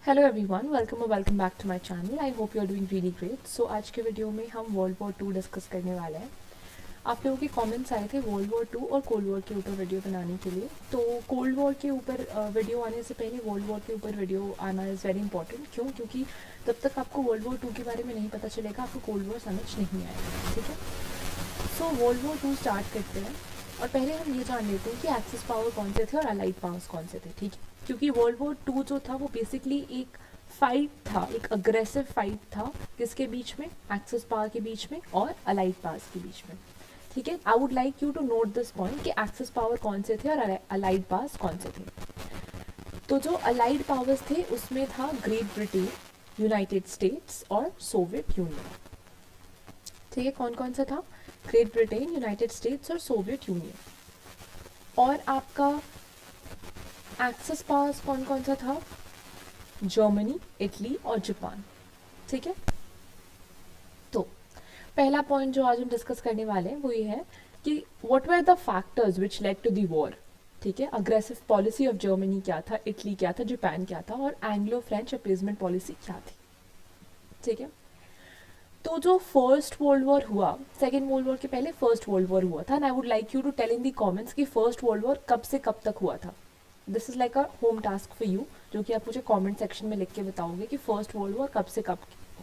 Hello everyone, welcome back to my channel. I hope you are doing really great. So आज के video में हम world War to discuss करने वाले हैं। आप लोगों के कमेंट्स आए थे वर्ल्ड वॉर टू और कोल्ड वॉर के ऊपर वीडियो बनाने के लिए। तो कोल्ड वॉर के ऊपर वीडियो आने से पहले वर्ल्ड वॉर के ऊपर वीडियो आना इज़ वेरी इंपॉर्टेंट। क्यों? क्योंकि तब तक आपको वर्ल्ड वॉर टू के बारे में नहीं पता चलेगा, आपको कोल्ड वॉर समझ नहीं आएगा। ठीक है, so World War Two start करते हैं। और पहले हम ये जान लेते हैं कि एक्सिस पावर कौन से थे और अलाइड पावर्स कौन से थे। ठीक है, क्योंकि वर्ल्ड वॉर टू जो था वो बेसिकली एक फाइट था, एक अग्रेसिव फाइट था। किसके बीच में? एक्सिस पावर के बीच में और अलाइड पावर्स के बीच में। ठीक है, I would like you to note this point कि एक्सिस पावर कौन से थे और अलाइड पावर्स कौन से थे। तो जो अलाइड पावर्स थे उसमें था ग्रेट ब्रिटेन, यूनाइटेड स्टेट्स और सोवियत यूनियन। ठीक है, कौन कौन सा था? ग्रेट ब्रिटेन, यूनाइटेड स्टेट्स और सोवियत यूनियन। और आपका एक्सिस पावर्स कौन कौन सा था? जर्मनी, इटली और जापान। ठीक है, तो पहला पॉइंट जो आज हम डिस्कस करने वाले हैं वो ये है कि what were the factors which led to the war. ठीक है, अग्रेसिव पॉलिसी ऑफ जर्मनी क्या था, इटली क्या था, जापान क्या था और एंग्लो फ्रेंच अपीसमेंट पॉलिसी क्या थी। ठीक है, तो जो फर्स्ट वर्ल्ड वॉर हुआ, सेकेंड वर्ल्ड वॉर के पहले फर्स्ट वर्ल्ड वॉर हुआ था। And I would like you to tell in the comments कि फर्स्ट वर्ल्ड वॉर कब से कब तक हुआ था। This is like a home task for you, जो कि आप मुझे कमेंट सेक्शन में लिख के बताओगे कि फर्स्ट वर्ल्ड वॉर कब से कब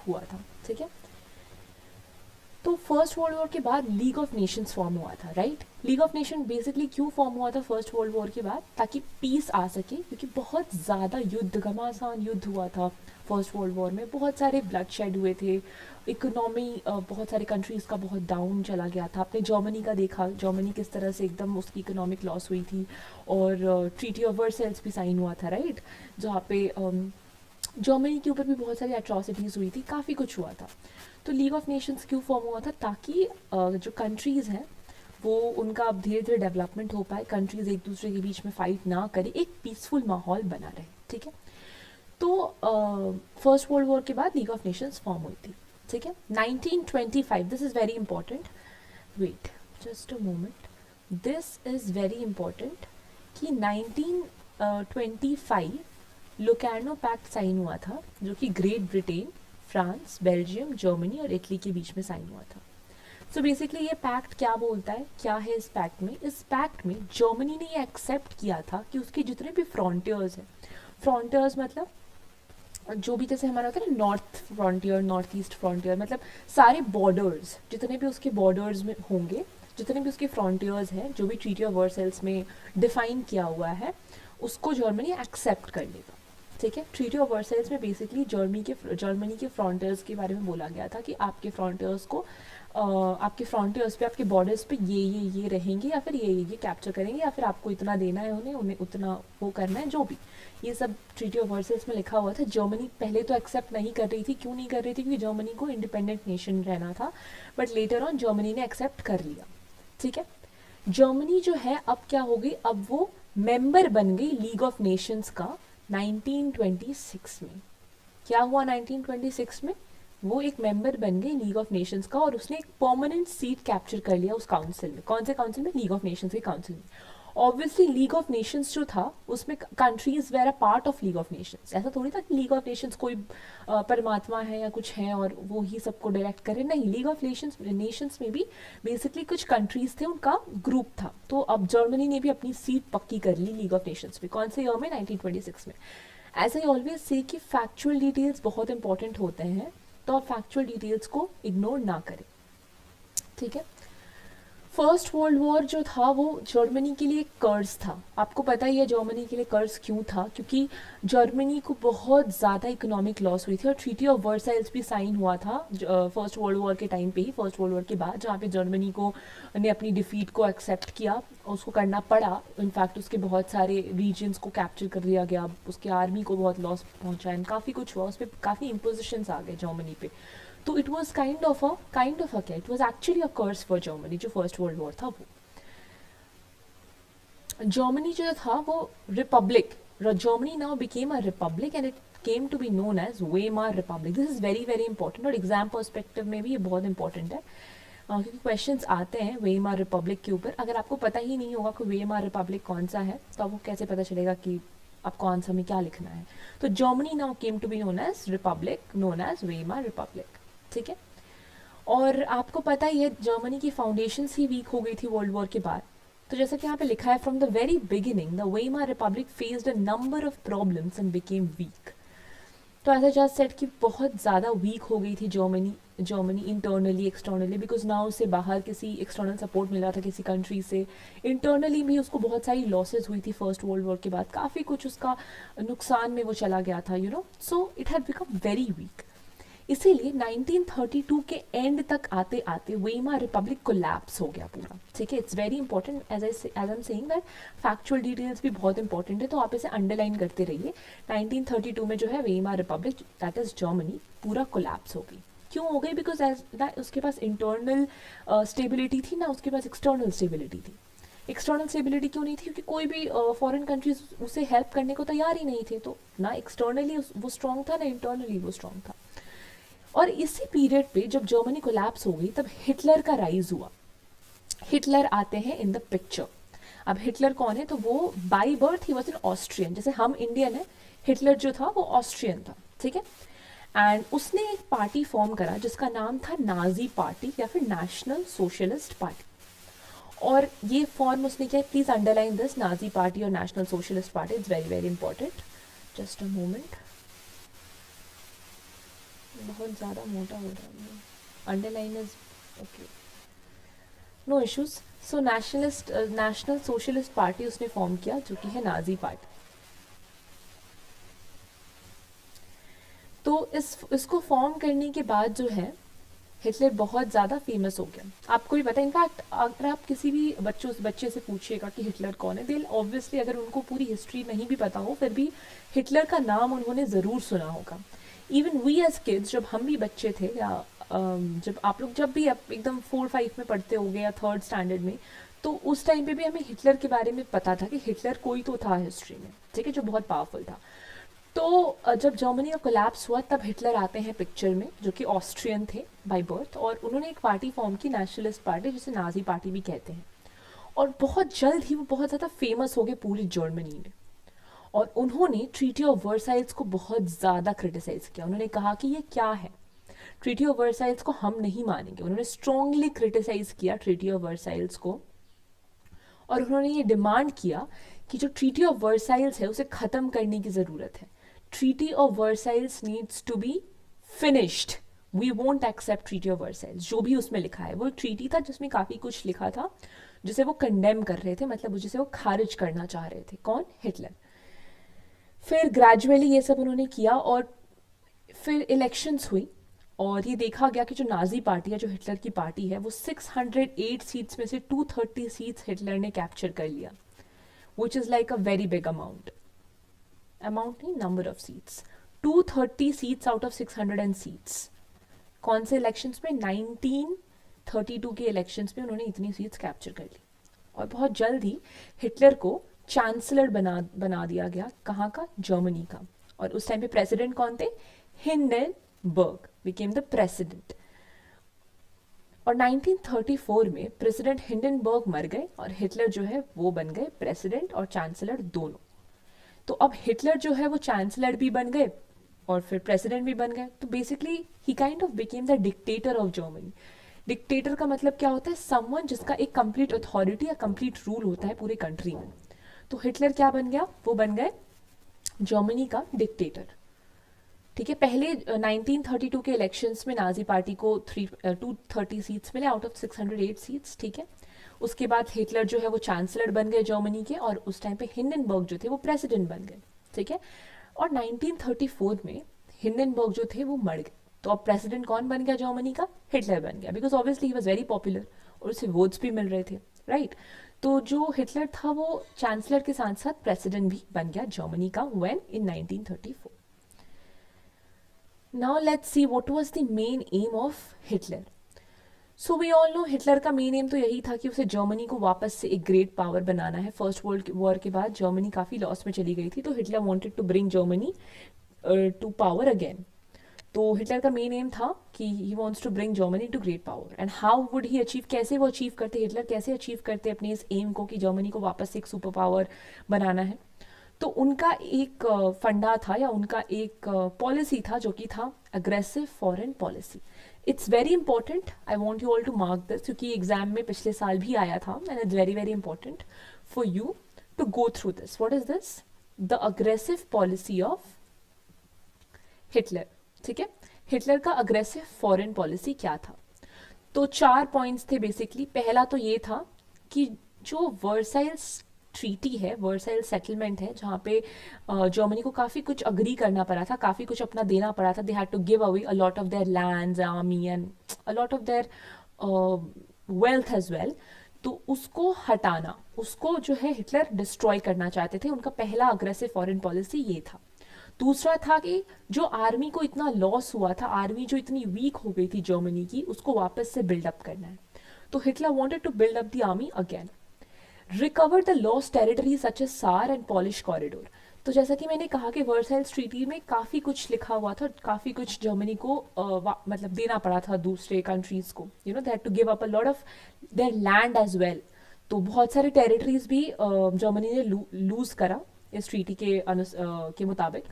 हुआ था। ठीक है, तो फर्स्ट वर्ल्ड वॉर के बाद लीग ऑफ नेशंस फॉर्म हुआ था। Right, league of nation basically क्यों फॉर्म हुआ था फर्स्ट वर्ल्ड वॉर के बाद? ताकि पीस आ सके, क्योंकि बहुत ज़्यादा युद्ध, घमासान युद्ध हुआ था फर्स्ट वर्ल्ड वॉर में। बहुत सारे ब्लड शेड हुए थे, इकोनॉमी बहुत सारे कंट्रीज़ का बहुत डाउन चला गया था। आपने जर्मनी का देखा, जर्मनी किस तरह से एकदम उसकी इकोनॉमिक लॉस हुई थी। और ट्रीटी ऑफ वर्सेल्स भी साइन हुआ था, राइट, जहाँ पे जर्मनी के ऊपर भी बहुत सारी एट्रॉसिटीज़ हुई थी, काफ़ी कुछ हुआ था। तो लीग ऑफ नेशंस क्यों फॉर्म हुआ था? ताकि जो कंट्रीज़ हैं वो उनका अब धीरे धीरे डेवलपमेंट हो पाए, कंट्रीज़ एक दूसरे के बीच में फाइट ना करें, एक पीसफुल माहौल बना रहे। ठीक है, तो फर्स्ट वर्ल्ड वॉर के बाद लीग ऑफ नेशंस फॉर्म हुई थी। ठीक है, 1925, this is very important. Wait just a moment, this is very important कि 1925 लोकार्नो पैक्ट साइन हुआ था, जो कि Great Britain, France, Belgium, Germany और इटली के बीच में साइन हुआ था। सो बेसिकली ये पैक्ट क्या बोलता है, क्या है इस पैक्ट में? इस पैक्ट में जर्मनी ने ये एक्सेप्ट किया था कि उसके जितने भी फ्रंटियर्स हैं, फ्रंटियर्स मतलब जो भी, जैसे हमारा होता है ना north frontier, north east frontier, मतलब सारे बॉर्डर्स, जितने भी उसके बॉर्डर्स में होंगे, जितने भी उसके फ्रंटियर्स हैं, जो भी ट्रीटी ऑफ वर्सेल्स में डिफाइन किया हुआ है, उसको जर्मनी एक्सेप्ट कर लेगा। ठीक है, ट्रीटी ऑफ वर्सेल्स में बेसिकली जर्मनी के फ्रंटियर्स के बारे में बोला गया था कि आपके फ्रंटियर्स को आपके फ्रंटियर्स पे, आपके बॉर्डर्स पे ये रहेंगे, या फिर ये कैप्चर करेंगे, या फिर आपको इतना देना है उन्हें उन्हें उतना वो करना है, जो भी ये सब ट्रीटी ऑफ वर्सेल्स में लिखा हुआ था। जर्मनी पहले तो एक्सेप्ट नहीं कर रही थी। क्यों नहीं कर रही थी? क्योंकि जर्मनी को इंडिपेंडेंट नेशन रहना था, बट लेटर ऑन जर्मनी ने एक्सेप्ट कर लिया। ठीक है, जर्मनी जो है अब क्या हो गई, अब वो मेंबर बन गई लीग ऑफ नेशंस का 1926 में। क्या हुआ 1926 में? वो एक मेंबर बन गई लीग ऑफ नेशंस का, और उसने एक परमानेंट सीट कैप्चर कर लिया उस काउंसिल में। कौन से काउंसिल में? लीग ऑफ नेशंस के काउंसिल में। ऑब्वियसली लीग ऑफ नेशंस जो था उसमें countries were a part of League of Nations. ऐसा थोड़ी था कि लीग ऑफ नेशंस कोई परमात्मा है या कुछ है और वो ही सबको डायरेक्ट करे। नहीं, लीग ऑफ नेशंस में भी बेसिकली कुछ कंट्रीज थे, उनका ग्रुप था। तो अब जर्मनी ने भी अपनी सीट पक्की कर ली लीग ऑफ नेशंस में। कौन से ईयर में? 1926 में। एज आई ऑलवेज से कि फैक्चुअल डिटेल्स बहुत इंपॉर्टेंट होते हैं, तो आप फैक्चुअल डिटेल्स को इग्नोर ना करें। ठीक है, फर्स्ट वर्ल्ड वॉर जो था वो जर्मनी के लिए कर्ज था। आपको पता ही है जर्मनी के लिए कर्ज क्यों था? क्योंकि जर्मनी को बहुत ज़्यादा इकोनॉमिक लॉस हुई थी, और ट्रीटी ऑफ वर्साइल्स भी साइन हुआ था फर्स्ट वर्ल्ड वॉर के टाइम पे ही, फर्स्ट वर्ल्ड वॉर के बाद, जहाँ पे जर्मनी को ने अपनी डिफीट को एक्सेप्ट किया, उसको करना पड़ा। इनफैक्ट उसके बहुत सारे रीजन्स को कैप्चर कर लिया गया, उसके आर्मी को बहुत लॉस पहुँचा, एंड काफ़ी कुछ हुआ, उस पर काफ़ी इम्पोजिशंस आ गए जर्मनी पे। तो it was kind of a क्या, it was actually a curse for Germany. जो फर्स्ट वर्ल्ड वॉर था वो, जर्मनी जो था वो republic, Germany now became a republic and it came to be known as Weimar republic. This is very very important, और exam perspective में भी ये बहुत इंपॉर्टेंट है, क्योंकि क्वेश्चंस आते हैं वेमार रिपब्लिक के ऊपर। अगर आपको पता ही नहीं होगा कि वेमार रिपब्लिक कौन सा है, तो आपको कैसे पता चलेगा कि आपको आंसर में क्या लिखना है। तो Germany now came to be known as republic, known as Weimar republic, ठीक है। और आपको पता ही है जर्मनी की फाउंडेशन ही वीक हो गई थी वर्ल्ड वॉर के बाद। तो जैसा कि यहाँ पे लिखा है, from the very beginning the Weimar republic faced a number of problems and became weak. तो ऐसा जस्ट सेट कि बहुत ज़्यादा वीक हो गई थी जर्मनी इंटरनली एक्सटर्नली, बिकॉज ना उसे बाहर किसी एक्सटर्नल सपोर्ट मिला था किसी कंट्री से। इंटरनली भी उसको बहुत सारी लॉसेस हुई थी फर्स्ट वर्ल्ड वॉर के बाद, काफ़ी कुछ उसका नुकसान में वो चला गया था, you know, so it had become very weak. इसीलिए 1932 के एंड तक आते आते वेइमार रिपब्लिक कोलैप्स हो गया पूरा, ठीक है। It's very important, as I am saying that factual details भी बहुत इंपॉर्टेंट है, तो आप इसे अंडरलाइन करते रहिए। 1932 में जो है वेइमार रिपब्लिक दैट इज जर्मनी पूरा कोलैप्स हो गई। क्यों हो गई? बिकॉज उसके पास इंटरनल स्टेबिलिटी थी ना, उसके पास एक्सटर्नल स्टेबिलिटी थी। एक्सटर्नल स्टेबिलिटी क्यों नहीं थी? क्योंकि कोई भी फॉरेन कंट्रीज उसे हेल्प करने को तैयार ही नहीं थे, तो ना एक्सटर्नली वो स्ट्रांग था ना इंटरनली वो स्ट्रांग था। और इसी पीरियड पे जब जर्मनी कोलैप्स हो गई तब हिटलर का राइज हुआ। हिटलर आते हैं इन द पिक्चर। अब हिटलर कौन है? तो वो by birth he was an Austrian, जैसे हम इंडियन है, हिटलर जो था वो ऑस्ट्रियन था, ठीक है। एंड उसने एक पार्टी फॉर्म करा जिसका नाम था नाजी पार्टी या फिर नेशनल सोशलिस्ट पार्टी। और ये फॉर्म उसने किया, please underline this, Nazi party और national socialist party, it's very very important. Just a moment, बहुत ज़्यादा मोटा हो रहा है, underline is okay, no issues. So national socialist party उसने फॉर्म किया जो कि है नाजी पार्टी। तो इसको फॉर्म करने के बाद जो है हिटलर बहुत ज़्यादा फेमस हो गया। आपको भी पता है, इनफैक्ट अगर आप किसी भी बच्चे से पूछिएगा कि हिटलर कौन है, दिल ऑब्वियसली अगर उनको पूरी हिस्ट्री नहीं भी पता हो फिर भी हिटलर का नाम उन्होंने ज़रूर सुना होगा। इवन वी एज किड्स, जब हम भी बच्चे थे, या जब आप लोग जब भी एकदम 4-5 में पढ़ते होंगे या 3rd स्टैंडर्ड में, तो उस टाइम पे भी हमें हिटलर के बारे में पता था कि हिटलर कोई तो था हिस्ट्री में, ठीक है, जो बहुत पावरफुल था। तो जब जर्मनी का कोलैप्स हुआ तब हिटलर आते हैं पिक्चर में, जो कि ऑस्ट्रियन थे बाय बर्थ, और उन्होंने एक पार्टी फॉर्म की, नेशनलिस्ट पार्टी, जिसे नाजी पार्टी भी कहते हैं। और बहुत जल्द ही वो बहुत ज़्यादा फेमस हो गए पूरी जर्मनी में। और उन्होंने ट्रीटी ऑफ वर्साइल्स को बहुत ज़्यादा क्रिटिसाइज किया। उन्होंने कहा कि ये क्या है, ट्रीटी ऑफ वर्साइल्स को हम नहीं मानेंगे। उन्होंने स्ट्रांगली क्रिटिसाइज किया ट्रीटी ऑफ वर्साइल्स को, और उन्होंने ये डिमांड किया कि जो ट्रीटी ऑफ वर्साइल्स है उसे ख़त्म करने की ज़रूरत है। Treaty of Versailles needs to be finished, we won't accept Treaty of Versailles. जो भी उसमें लिखा है, वो एक ट्रीटी था जिसमें काफ़ी कुछ लिखा था जिसे वो कंडेम कर रहे थे, मतलब जिसे वो खारिज करना चाह रहे थे। कौन? हिटलर। फिर ग्रेजुअली ये सब उन्होंने किया, और फिर इलेक्शंस हुई, और ये देखा गया कि जो नाजी पार्टी है, जो हिटलर की पार्टी है, वो 608 सीट्स में से 230 सीट्स हिटलर ने कैप्चर कर लिया, which is like a very big amount नहीं, number of seats, 230 seats out of 600 seats. कौन से इलेक्शंस में? 1932 के इलेक्शंस में उन्होंने इतनी सीट्स कैप्चर कर ली। और बहुत जल्द ही हिटलर को चांसलर बना दिया गया। कहाँ का? जर्मनी का। और उस टाइम पे प्रेसिडेंट कौन थे? Hindenburg became the president. और 1934 में प्रेसिडेंट हिंडनबर्ग मर गए और हिटलर जो है वो बन गए प्रेसिडेंट और चांसलर दोनों। तो अब हिटलर जो है वो चांसलर भी बन गए और फिर प्रेसिडेंट भी बन गए। तो basically he kind of became the dictator of Germany. Dictator का मतलब क्या होता है? समवन जिसका एक कंप्लीट अथॉरिटी या कंप्लीट रूल होता है पूरे कंट्री में। तो हिटलर क्या बन गया? वो बन गए जर्मनी का डिक्टेटर, ठीक है। पहले 1932 के इलेक्शंस में नाजी पार्टी को 230 सीट्स मिले आउट ऑफ 608 सीट्स, ठीक है। उसके बाद हिटलर जो है वो चांसलर बन गए जर्मनी के, और उस टाइम पे हिंडनबर्ग जो थे वो प्रेसिडेंट बन गए, ठीक है। और 1934 में हिंडनबर्ग जो थे वो मर गए, तो अब प्रेसिडेंट कौन बन गया जर्मनी का? हिटलर बन गया, because obviously he was very popular और उसे वोट्स भी मिल रहे थे, राइट। तो जो हिटलर था वो चांसलर के साथ साथ प्रेसिडेंट भी बन गया जर्मनी का when in 1934। Now let's see what was the main aim of Hitler. So we all know Hitler का मेन एम तो यही था कि उसे जर्मनी को वापस से एक ग्रेट पावर बनाना है। फर्स्ट वर्ल्ड वॉर के बाद जर्मनी काफ़ी लॉस में चली गई थी, तो Hitler wanted to bring Germany to power again. तो हिटलर का मेन एम था कि he wants to bring Germany to great power. And how would he achieve, कैसे वो अचीव करते, हिटलर कैसे अचीव करते अपने इस एम को कि जर्मनी को वापस से एक सुपर पावर बनाना है? तो उनका एक फंडा था या उनका एक पॉलिसी था जो कि था aggressive foreign policy. It's very important, I want you all to mark this, क्योंकि एग्जाम में पिछले साल भी आया था and it's very very important for you to go through this. What is this? The aggressive policy of Hitler. ठीक है, Hitler का अग्रेसिव फॉरेन पॉलिसी क्या था? तो 4 पॉइंट्स थे बेसिकली. पहला तो ये था कि जो वर्साइल्स ट्रीटी है, वर्साइल सेटलमेंट है, जहाँ पे जर्मनी को काफ़ी कुछ अग्री करना पड़ा था, काफ़ी कुछ अपना देना पड़ा था. They had to give away a lot of their lands, army and a lot of their wealth as well. तो उसको हटाना, उसको जो है हिटलर डिस्ट्रॉय करना चाहते थे. उनका पहला अग्रेसिव फॉरेन पॉलिसी ये था. दूसरा था कि जो आर्मी को इतना लॉस हुआ था, आर्मी जो इतनी वीक हो गई थी जर्मनी की, उसको वापस से बिल्डअप करना है. तो Hitler wanted to build up the army again. Recover the lost territory such as Saar and Polish corridor. तो जैसा कि मैंने कहा कि वर्साइल्स ट्रीटी में काफ़ी कुछ लिखा हुआ था, काफ़ी कुछ जर्मनी को मतलब देना पड़ा था दूसरे कंट्रीज़ को. You know, they had to give up a lot of their land as well. तो बहुत सारे टेरिटरीज भी जर्मनी ने लूज करा इस ट्रीटी के मुताबिक.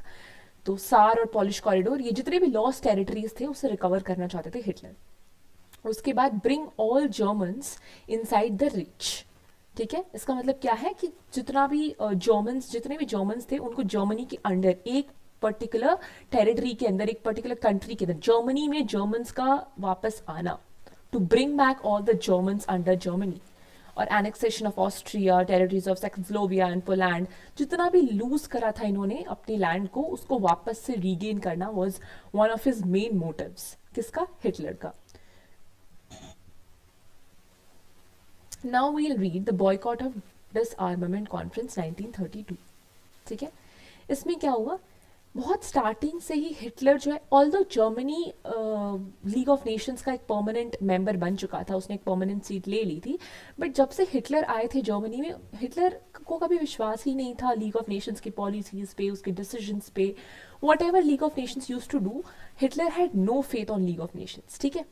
तो सार और पॉलिश कॉरिडोर, ये जितने भी लॉस्ट टेरिटरीज थे उसे रिकवर करना चाहते थे हिटलर. उसके बाद bring all Germans inside the reach. ठीक है, इसका मतलब क्या है कि जितने भी जर्मन्स थे उनको जर्मनी के अंडर, एक पर्टिकुलर टेरिटरी के अंदर, एक पर्टिकुलर कंट्री के अंदर, जर्मनी में जर्मन्स का वापस आना. To bring back all the Germans under Germany. और annexation of Austria, territories of Czechoslovakia and Poland, जितना भी लूज करा था इन्होंने अपने लैंड को, उसको वापस से रीगेन करना was one of his main motives. किसका? हिटलर का. Now we'll read the boycott of Disarmament Conference 1932. ठीक है, इसमें क्या हुआ? बहुत स्टार्टिंग से ही हिटलर जो है, although Germany league of Nations का एक परमानेंट मेंबर बन चुका था, उसने एक परमानेंट सीट ले ली थी, बट जब से हिटलर आए थे जर्मनी में, हिटलर को कभी विश्वास ही नहीं था लीग ऑफ नेशंस की पॉलिसीज पे, उसके डिसीजंस पे. Whatever League of Nations used to do, Hitler had no faith on League of Nations. ठीक है,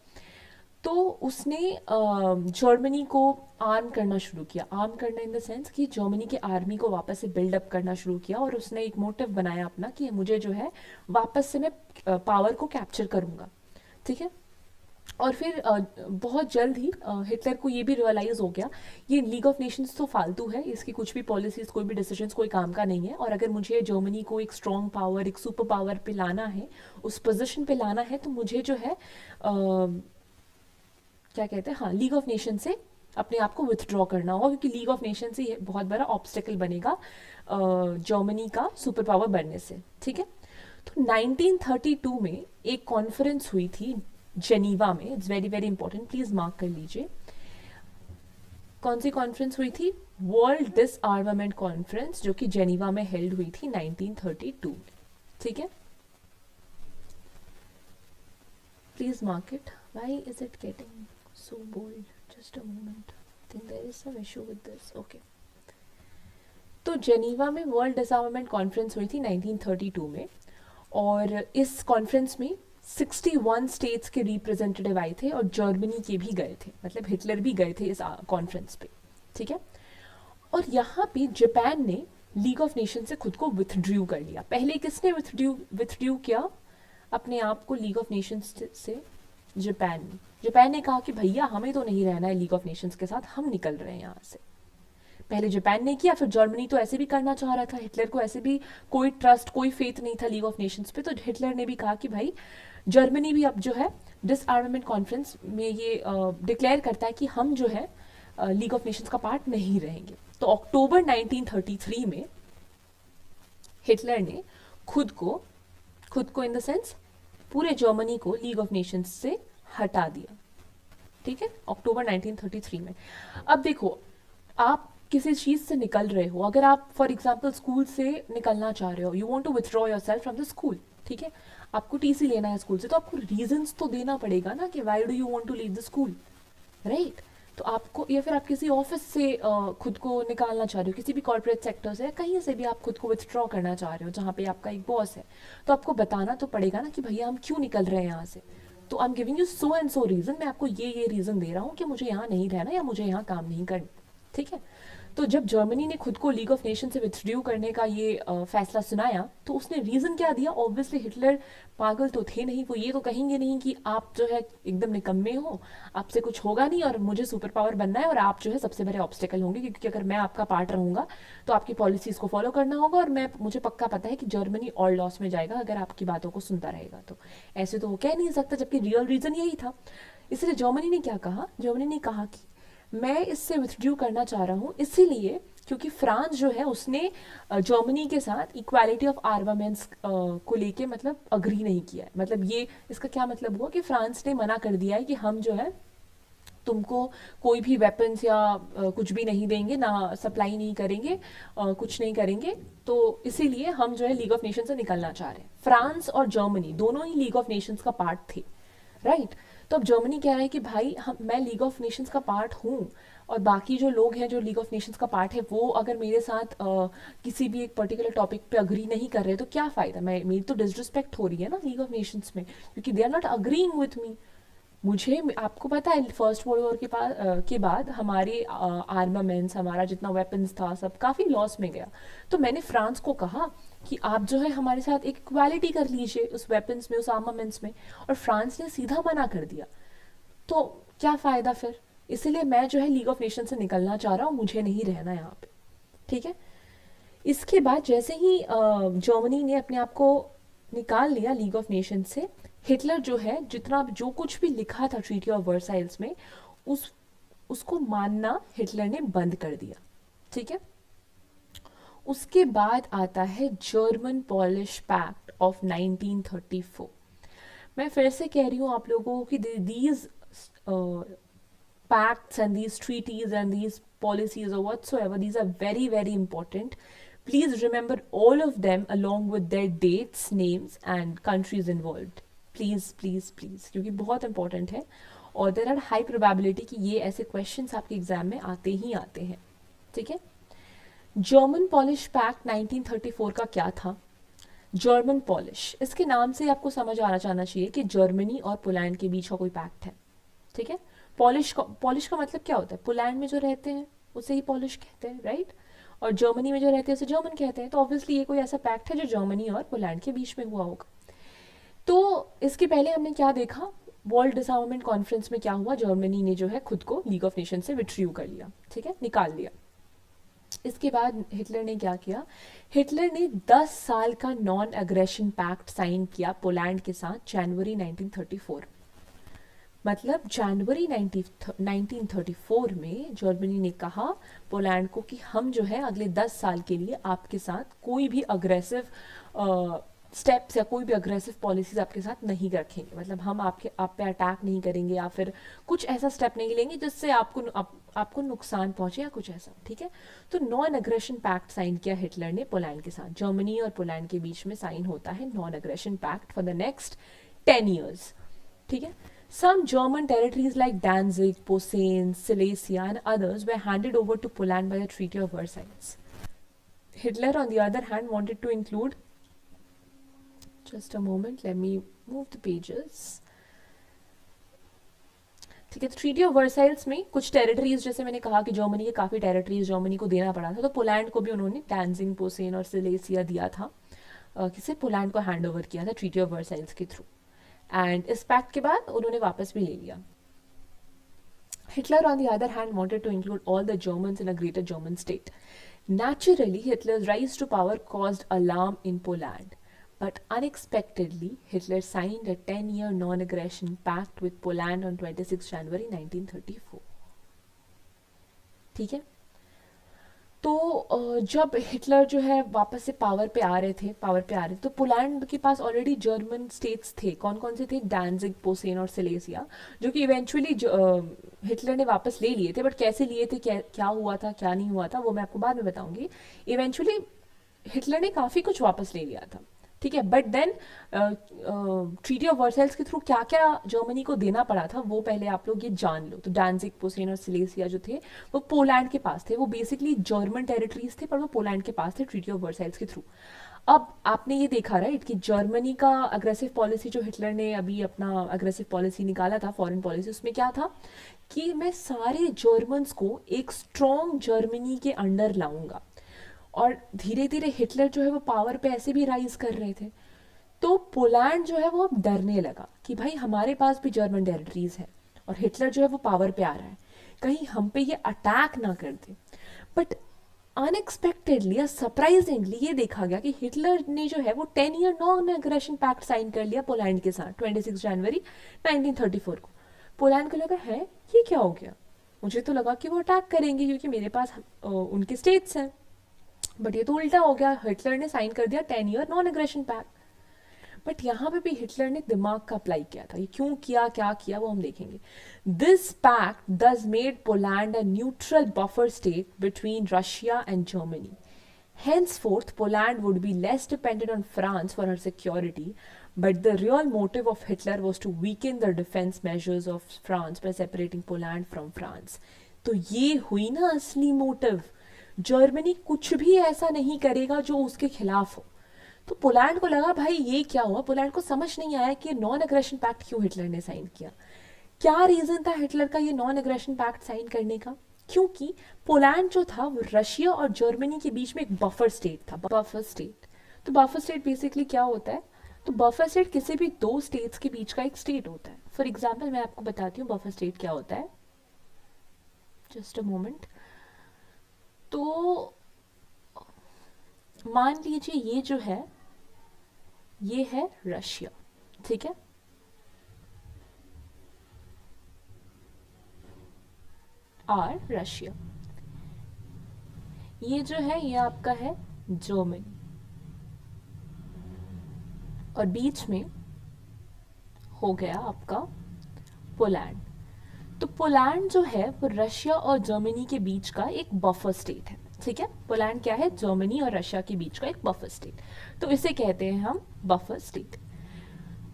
तो उसने जर्मनी को आर्म करना शुरू किया. आर्म करना इन द सेंस कि जर्मनी के आर्मी को वापस से बिल्डअप करना शुरू किया, और उसने एक मोटिव बनाया अपना कि मुझे जो है वापस से मैं पावर को कैप्चर करूंगा. ठीक है, और फिर बहुत जल्द ही हिटलर को ये भी रियलाइज़ हो गया, ये लीग ऑफ नेशंस तो फालतू है, इसकी कुछ भी पॉलिसीज, कोई भी डिसीजंस कोई काम का नहीं है. और अगर मुझे जर्मनी को एक स्ट्रॉन्ग पावर, एक सुपर पावर पे लाना है, उस पोजिशन पे लाना है, तो मुझे जो है क्या कहते हैं, हाँ, लीग ऑफ नेशन से अपने आप को विथड्रॉ करना होगा, क्योंकि लीग ऑफ नेशन से ये बहुत बड़ा ऑब्स्टेकल बनेगा जर्मनी का सुपर पावर बनने से. ठीक है, तो 1932 में एक कॉन्फ्रेंस हुई थी जेनीवा में. It's very very important, please mark कर लीजिए. कौन सी कॉन्फ्रेंस हुई थी? वर्ल्ड डिसआर्मामेंट कॉन्फ्रेंस, जो कि जेनीवा में हेल्ड हुई थी 1932 में. ठीक है, please mark it. Why is it getting so bold? Just a moment. I think there is some issue with this. Okay. तो जेनीवा में वर्ल्ड डिसआर्मामेंट कॉन्फ्रेंस हुई थी 1932 में, और इस कॉन्फ्रेंस में 61 स्टेट्स के रिप्रेजेंटेटिव आए थे, और जर्मनी के भी गए थे, मतलब हिटलर भी गए थे इस कॉन्फ्रेंस पे. ठीक है, और यहाँ पे जापान ने लीग ऑफ नेशन से खुद को विथड्रू कर लिया. पहले किसने विथड्रू किया अपने आप को लीग ऑफ नेशंस से? जापान ने कहा कि भैया हमें तो नहीं रहना है लीग ऑफ नेशंस के साथ, हम निकल रहे हैं यहाँ से. पहले जापान ने किया, फिर जर्मनी तो ऐसे भी करना चाह रहा था. हिटलर को ऐसे भी कोई ट्रस्ट, कोई फेथ नहीं था लीग ऑफ नेशंस पे, तो हिटलर ने भी कहा कि भाई जर्मनी भी अब जो है डिसआर्मामेंट कॉन्फ्रेंस में ये डिक्लेयर करता है कि हम जो है लीग ऑफ नेशंस का पार्ट नहीं रहेंगे. तो अक्टूबर 1933 में हिटलर ने खुद को इन द सेंस पूरे जर्मनी को लीग ऑफ नेशंस से हटा दिया. ठीक है, अक्टूबर 1933 में. अब देखो, आप किसी चीज़ से निकल रहे हो, अगर आप फॉर एग्जांपल स्कूल से निकलना चाह रहे हो, you want to withdraw yourself from the school. ठीक है, आपको टीसी लेना है स्कूल से, तो आपको रीजंस तो देना पड़ेगा ना कि why do you want to leave the school, right? तो आपको, या फिर आप किसी ऑफिस से खुद को निकालना चाह रहे हो, किसी भी कॉर्पोरेट सेक्टर से, कहीं से भी आप खुद को विथड्रॉ करना चाह रहे हो जहाँ पे आपका एक बॉस है, तो आपको बताना तो पड़ेगा ना कि भैया हम क्यों निकल रहे हैं यहाँ से. तो I am giving you so and so reason, मैं आपको ये रीज़न दे रहा हूँ कि मुझे यहाँ नहीं रहना या मुझे यहाँ काम नहीं करना. ठीक है, तो जब जर्मनी ने खुद को लीग ऑफ नेशन से विथड्रू करने का ये फैसला सुनाया, तो उसने रीज़न क्या दिया? ऑब्वियसली हिटलर पागल तो थे नहीं, वो ये तो कहेंगे नहीं कि आप जो है एकदम निकम्मे हो, आपसे कुछ होगा नहीं और मुझे सुपर पावर बनना है और आप जो है सबसे बड़े ऑब्स्टेकल होंगे, क्योंकि अगर मैं आपका पार्ट रहूँगा तो आपकी पॉलिसीज़ को फॉलो करना होगा और मुझे पक्का पता है कि जर्मनी और लॉस में जाएगा अगर आपकी बातों को सुनता रहेगा। तो ऐसे तो वो कह नहीं सकता, जबकि रियल रीज़न यही था। इसलिए जर्मनी ने क्या कहा? जर्मनी ने कहा कि मैं इससे विथड्रू करना चाह रहा हूँ, इसीलिए क्योंकि फ्रांस जो है उसने जर्मनी के साथ इक्वालिटी ऑफ आर्मामेंट्स को लेके मतलब अग्री नहीं किया है। मतलब ये इसका क्या मतलब हुआ कि फ्रांस ने मना कर दिया है कि हम जो है तुमको कोई भी वेपन्स या कुछ भी नहीं देंगे, ना सप्लाई नहीं करेंगे, कुछ नहीं करेंगे। तो इसीलिए हम जो है लीग ऑफ नेशंस से निकलना चाह रहे हैं। फ्रांस और जर्मनी दोनों ही लीग ऑफ नेशंस का पार्ट थे, राइट? तो अब जर्मनी कह रहा है कि भाई मैं लीग ऑफ नेशंस का पार्ट हूँ और बाकी जो लोग हैं जो लीग ऑफ नेशंस का पार्ट है वो अगर मेरे साथ किसी भी एक पर्टिकुलर टॉपिक पे अग्री नहीं कर रहे तो क्या फ़ायदा? मेरी तो डिसरिस्पेक्ट हो रही है ना लीग ऑफ नेशंस में, क्योंकि they are not agreeing with me. आपको पता है फर्स्ट वर्ल्ड वॉर के बाद हमारे आर्मामेंट्स, हमारा जितना वेपन्स था सब काफ़ी लॉस में गया। तो मैंने फ्रांस को कहा कि आप जो है हमारे साथ एक इक्वालिटी कर लीजिए उस वेपन्स में, उस आर्मामेंट्स में, और फ्रांस ने सीधा मना कर दिया। तो क्या फ़ायदा फिर? इसलिए मैं जो है लीग ऑफ नेशन से निकलना चाह रहा हूँ, मुझे नहीं रहना यहाँ पे, ठीक है? इसके बाद जैसे ही जर्मनी ने अपने आप को निकाल लिया लीग ऑफ नेशन से, हिटलर जो है जितना जो कुछ भी लिखा था ट्रीटी ऑफ वर्साइल्स में उसको मानना हिटलर ने बंद कर दिया, ठीक है? उसके बाद आता है जर्मन पॉलिश पैक्ट ऑफ 1934। मैं फिर से कह रही हूँ आप लोगों को कि these pacts and these treaties and these policies or whatsoever, these are very very important. Please remember all of them along with their dates, names and countries involved. Please please please, क्योंकि बहुत important है और there are high probability कि ये ऐसे questions आपके exam में आते ही आते हैं, ठीक है? जर्मन पॉलिश पैक्ट 1934 का क्या था? जर्मन पॉलिश, इसके नाम से आपको समझ आना चाहना चाहिए कि जर्मनी और पोलैंड के बीच का कोई पैक्ट है, ठीक है? पॉलिश का मतलब क्या होता है? पोलैंड में जो रहते हैं उसे ही पॉलिश कहते हैं, राइट? और जर्मनी में जो रहते हैं उसे जर्मन कहते हैं। तो ऑब्वियसली ये कोई ऐसा पैक्ट है जो जर्मनी और पोलैंड के बीच में हुआ होगा। तो इसके पहले हमने क्या देखा? वर्ल्ड डिसआर्मामेंट कॉन्फ्रेंस में क्या हुआ? जर्मनी ने जो है खुद को लीग ऑफ नेशन से विथड्रू कर लिया, ठीक है, निकाल लिया। इसके बाद हिटलर ने क्या किया? हिटलर ने 10 साल का नॉन एग्रेशन पैक्ट साइन किया पोलैंड के साथ जनवरी 1934। मतलब जनवरी 1934 में जर्मनी ने कहा पोलैंड को कि हम जो है अगले 10 साल के लिए आपके साथ कोई भी अग्रेसिव स्टेप्स या कोई भी अग्रेसिव पॉलिसीज आपके साथ नहीं रखेंगे। मतलब हम आप पे अटैक नहीं करेंगे या फिर कुछ ऐसा स्टेप नहीं लेंगे जिससे आपको नुकसान पहुंचे या कुछ ऐसा, ठीक है? तो नॉन अग्रेशन पैक्ट साइन किया हिटलर ने पोलैंड के साथ। जर्मनी और पोलैंड के बीच में साइन होता है non aggression pact for the next 10 years, ठीक है? Some German territories like Danzig, Posen, Silesia and others were handed over to Poland by the Treaty of Versailles. Hitler, on the other hand, wanted to include, just a moment, let me move the pages. ठीक है, तो treaty of Versailles में कुछ territories, जैसे मैंने कहा कि Germany के काफ़ी टेरिटरीज जर्मनी को देना पड़ा था, तो पोलैंड को भी उन्होंने डैंजिंग, पोसेन और सिलेसिया दिया था, किसे पोलैंड को हैंड ओवर किया था ट्रीटी ऑफ वर्साइल्स के थ्रू। एंड इस पैक्ट के बाद उन्होंने वापस भी ले लिया। Hitler on the other hand wanted to include all the Germans in a greater German state. Naturally, Hitler's rise to power caused alarm in Poland, but unexpectedly, Hitler signed a 10-year non-aggression pact with Poland on 26 January 1934. ठीक है? तो जब Hitler जो है वापस से power पे आ रहे थे तो पोलैंड के पास ऑलरेडी जर्मन स्टेट्स थे। कौन कौन से थे? डैंजिग, पोसेन और सिलेसिया, जो कि इवेंचुअली हिटलर ने वापस ले लिए थे। बट कैसे लिए थे, क्या हुआ था, क्या नहीं हुआ था, वो मैं आपको बाद में बताऊंगी। इवेंचुअली हिटलर ने काफ़ी कुछ वापस ले लिया था, ठीक है? But then treaty of Versailles के थ्रू क्या क्या जर्मनी को देना पड़ा था वो पहले आप लोग ये जान लो। तो डैंजिग, पोसेन और सिलेसिया जो थे वो पोलैंड के पास थे। वो बेसिकली जर्मन टेरिटरीज थे पर वो पोलैंड के पास थे ट्रीटी ऑफ वर्साइल्स के थ्रू। अब आपने ये देखा राइट कि जर्मनी का अग्रेसिव पॉलिसी जो हिटलर ने अभी अपना अग्रेसिव पॉलिसी निकाला था, फॉरेन पॉलिसी, उसमें क्या था कि मैं सारे जर्मन्स को एक स्ट्रॉन्ग जर्मनी के अंडर लाऊंगा। और धीरे धीरे हिटलर जो है वो पावर पे ऐसे भी राइज कर रहे थे, तो पोलैंड जो है वो अब डरने लगा कि भाई हमारे पास भी जर्मन टेरिटरीज है और हिटलर जो है वो पावर पे आ रहा है, कहीं हम पे ये अटैक ना कर दे। बट अनएक्सपेक्टेडली या सरप्राइजिंगली ये देखा गया कि हिटलर ने जो है वो 10 year non aggression pact sign कर लिया पोलैंड के साथ 26 जनवरी 1934 को। पोलैंड को लगा है ये क्या हो गया, मुझे तो लगा कि वो अटैक करेंगे क्योंकि मेरे पास उनके स्टेट्स हैं, बट ये तो उल्टा हो गया, हिटलर ने साइन कर दिया 10 year non aggression pact. But यहाँ पे भी हिटलर ने दिमाग का अप्लाई किया था, ये क्यों किया, क्या किया, वो हम देखेंगे। दिस पैक्ट दस made Poland a neutral buffer state between Russia and Germany. Henceforth, Poland would be less dependent on France for her security, but the real motive of Hitler was to weaken the defense measures of France by separating Poland from France. तो ये हुई ना असली motive, Germany कुछ भी ऐसा नहीं करेगा जो उसके खिलाफ हो। तो पोलैंड को लगा भाई ये क्या हुआ, पोलैंड को समझ नहीं आया कि नॉन एग्रेशन पैक्ट क्यों हिटलर ने साइन किया। क्या रीजन था हिटलर का ये नॉन एग्रेशन पैक्ट साइन करने का? क्योंकि पोलैंड जो था वो रशिया और जर्मनी के बीच में एक बफर स्टेट था। बफर स्टेट, तो बफर स्टेट बेसिकली क्या होता है, तो बफर स्टेट किसी भी दो स्टेट्स के बीच का एक स्टेट होता है। फॉर एग्जाम्पल मैं आपको बताती हूँ बफर स्टेट क्या होता है, जस्ट अ मोमेंट। तो मान लीजिए ये जो है ये है रशिया, ठीक है, और रशिया, ये जो है ये आपका है जर्मनी, और बीच में हो गया आपका पोलैंड। तो पोलैंड जो है वो रशिया और जर्मनी के बीच का एक बफर स्टेट है, ठीक है। पोलैंड क्या है, जर्मनी और रशिया के बीच का एक बफर स्टेट, तो इसे कहते हैं हम बफर स्टेट।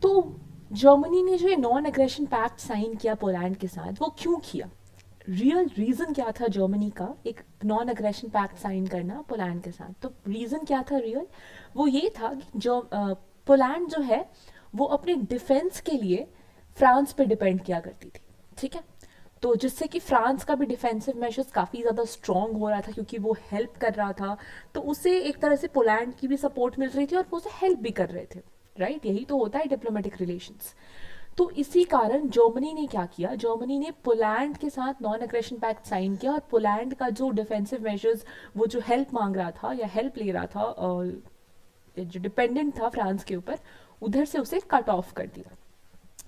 तो जर्मनी ने जो नॉन एग्रेशन पैक्ट साइन किया पोलैंड के साथ, वो क्यों किया, रियल रीजन क्या था जर्मनी का एक नॉन एग्रेशन पैक्ट साइन करना पोलैंड के साथ? तो रीजन क्या था रियल, वो ये था कि जो पोलैंड जो है वो अपने डिफेंस के लिए फ्रांस पे डिपेंड किया करती थी, ठीक है। तो जिससे कि फ्रांस का भी डिफेंसिव मेजर्स काफ़ी ज़्यादा स्ट्रॉन्ग हो रहा था क्योंकि वो हेल्प कर रहा था, तो उसे एक तरह से पोलैंड की भी सपोर्ट मिल रही थी और वो उसे हेल्प भी कर रहे थे, राइट। यही तो होता है डिप्लोमेटिक रिलेशंस। तो इसी कारण जर्मनी ने क्या किया, जर्मनी ने पोलैंड के साथ नॉन एग्रेशन पैक्ट साइन किया और पोलैंड का जो डिफेंसिव मेजर्स, वो जो हेल्प मांग रहा था या हेल्प ले रहा था, जो डिपेंडेंट था फ्रांस के ऊपर, उधर से उसे कट ऑफ कर दिया।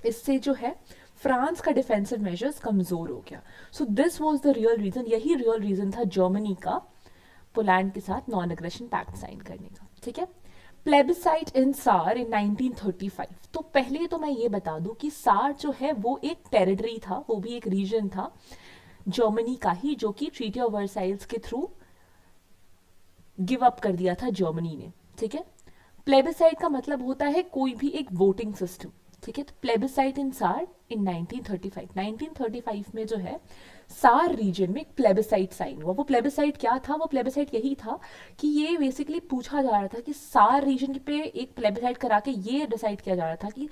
इससे जो है फ्रांस का डिफेंसिव मेजर्स कमजोर हो गया। So this was the real reason, यही रियल रीजन था जर्मनी का पोलैंड के साथ नॉन एग्रेशन पैक्ट साइन करने का, ठीक है। प्लेबिसाइट इन सार इन 1935। तो पहले तो मैं ये बता दूं कि सार जो है वो एक टेरिटरी था, वो भी एक रीजन था जर्मनी का ही, जो कि ट्रीटी ऑफ वर्साइल्स के थ्रू गिव अप कर दिया था जर्मनी ने, ठीक है। प्लेबिसाइट का मतलब होता है कोई भी एक वोटिंग सिस्टम, ठीक है। तो प्लेबिसाइट इन सार इन 1935 में जो है सार रीजन में एक प्लेबिसाइट साइन हुआ। वो प्लेबिसाइट क्या था, वो प्लेबिसाइट यही था कि ये बेसिकली पूछा जा रहा था कि सार रीजन पे एक प्लेबिसाइट करा के ये डिसाइड किया जा रहा था कि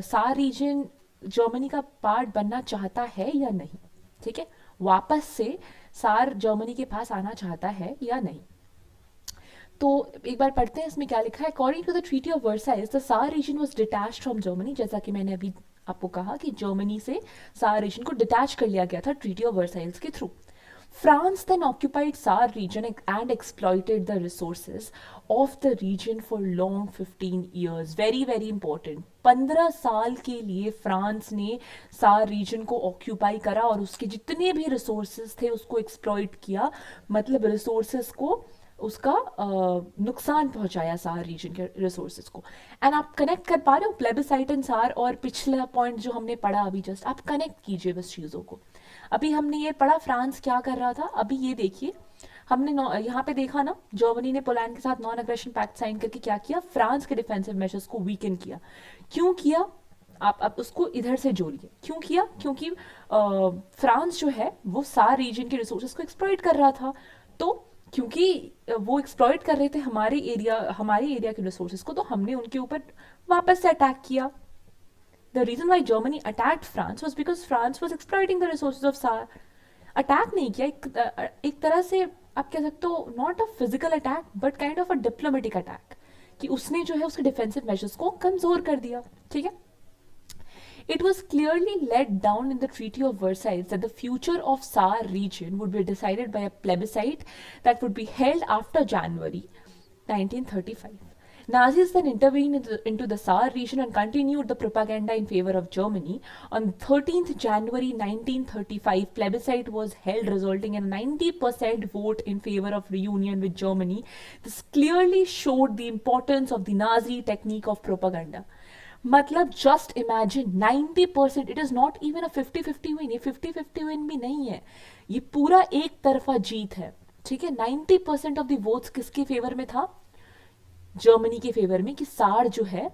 सार रीजन जर्मनी का पार्ट बनना चाहता है या नहीं, ठीक है, वापस से सार जर्मनी के पास आना चाहता है या नहीं। तो एक बार पढ़ते हैं इसमें क्या लिखा है। According to the treaty of Versailles the Saar region was detached from Germany. जैसा कि मैंने अभी आपको कहा कि जर्मनी से सार रीजन को डिटैच कर लिया गया था ट्रीटी ऑफ वर्साइल्स के through. France then occupied Saar region and exploited the resources of the region for long 15 years. Very very important. 15 साल के लिए फ्रांस ने सार रीजन को ऑक्यूपाई करा और उसके जितने भी रिसोर्सेज थे उसको एक्सप्लॉइट किया, मतलब रिसोर्सेज को उसका नुकसान पहुंचाया सार रीजन के रिसोर्सेज को। एंड आप कनेक्ट कर पा रहे हो प्लेबिसाइट एंड सार और पिछला पॉइंट जो हमने पढ़ा अभी, जस्ट आप कनेक्ट कीजिए बस चीज़ों को। अभी हमने ये पढ़ा फ्रांस क्या कर रहा था, अभी ये देखिए हमने यहाँ पे देखा ना, जर्मनी ने पोलैंड के साथ नॉन एग्रेशन पैक्ट साइन करके क्या किया, फ्रांस के डिफेंसिव मेजर्स को वीकन किया। क्यों किया, आप उसको इधर से जोड़िए, क्यों किया, क्योंकि फ्रांस जो है वो सार रीजन के रिसोर्सेज को एक्सप्लॉइट कर रहा था। तो क्योंकि वो एक्सप्लॉइट कर रहे थे हमारे एरिया के रिसोर्सेज को, तो हमने उनके ऊपर वापस से अटैक किया. The reason why Germany attacked France was because France was exploiting the resources of Saar. Attack नहीं किया, एक तरह से आप कह सकते हो not a physical attack but kind of a diplomatic attack, कि उसने जो है उसके डिफेंसिव मेजर्स को कमजोर कर दिया. ठीक है. It was clearly laid down in the Treaty of Versailles that the future of Saar region would be decided by a plebiscite that would be held after January 1935. Nazis then intervened into the Saar region and continued the propaganda in favor of Germany. On 13th January 1935, plebiscite was held, resulting in a 90% vote in favor of reunion with Germany. This clearly showed the importance of the Nazi technique of propaganda. मतलब just imagine 90%, it is not even a 50-50 win. ये 50-50 win भी नहीं है, ये पूरा एक तरफा जीत है. ठीक है. 90% ऑफ द वोट्स किसके फेवर में था? जर्मनी के फेवर में, कि सार जो है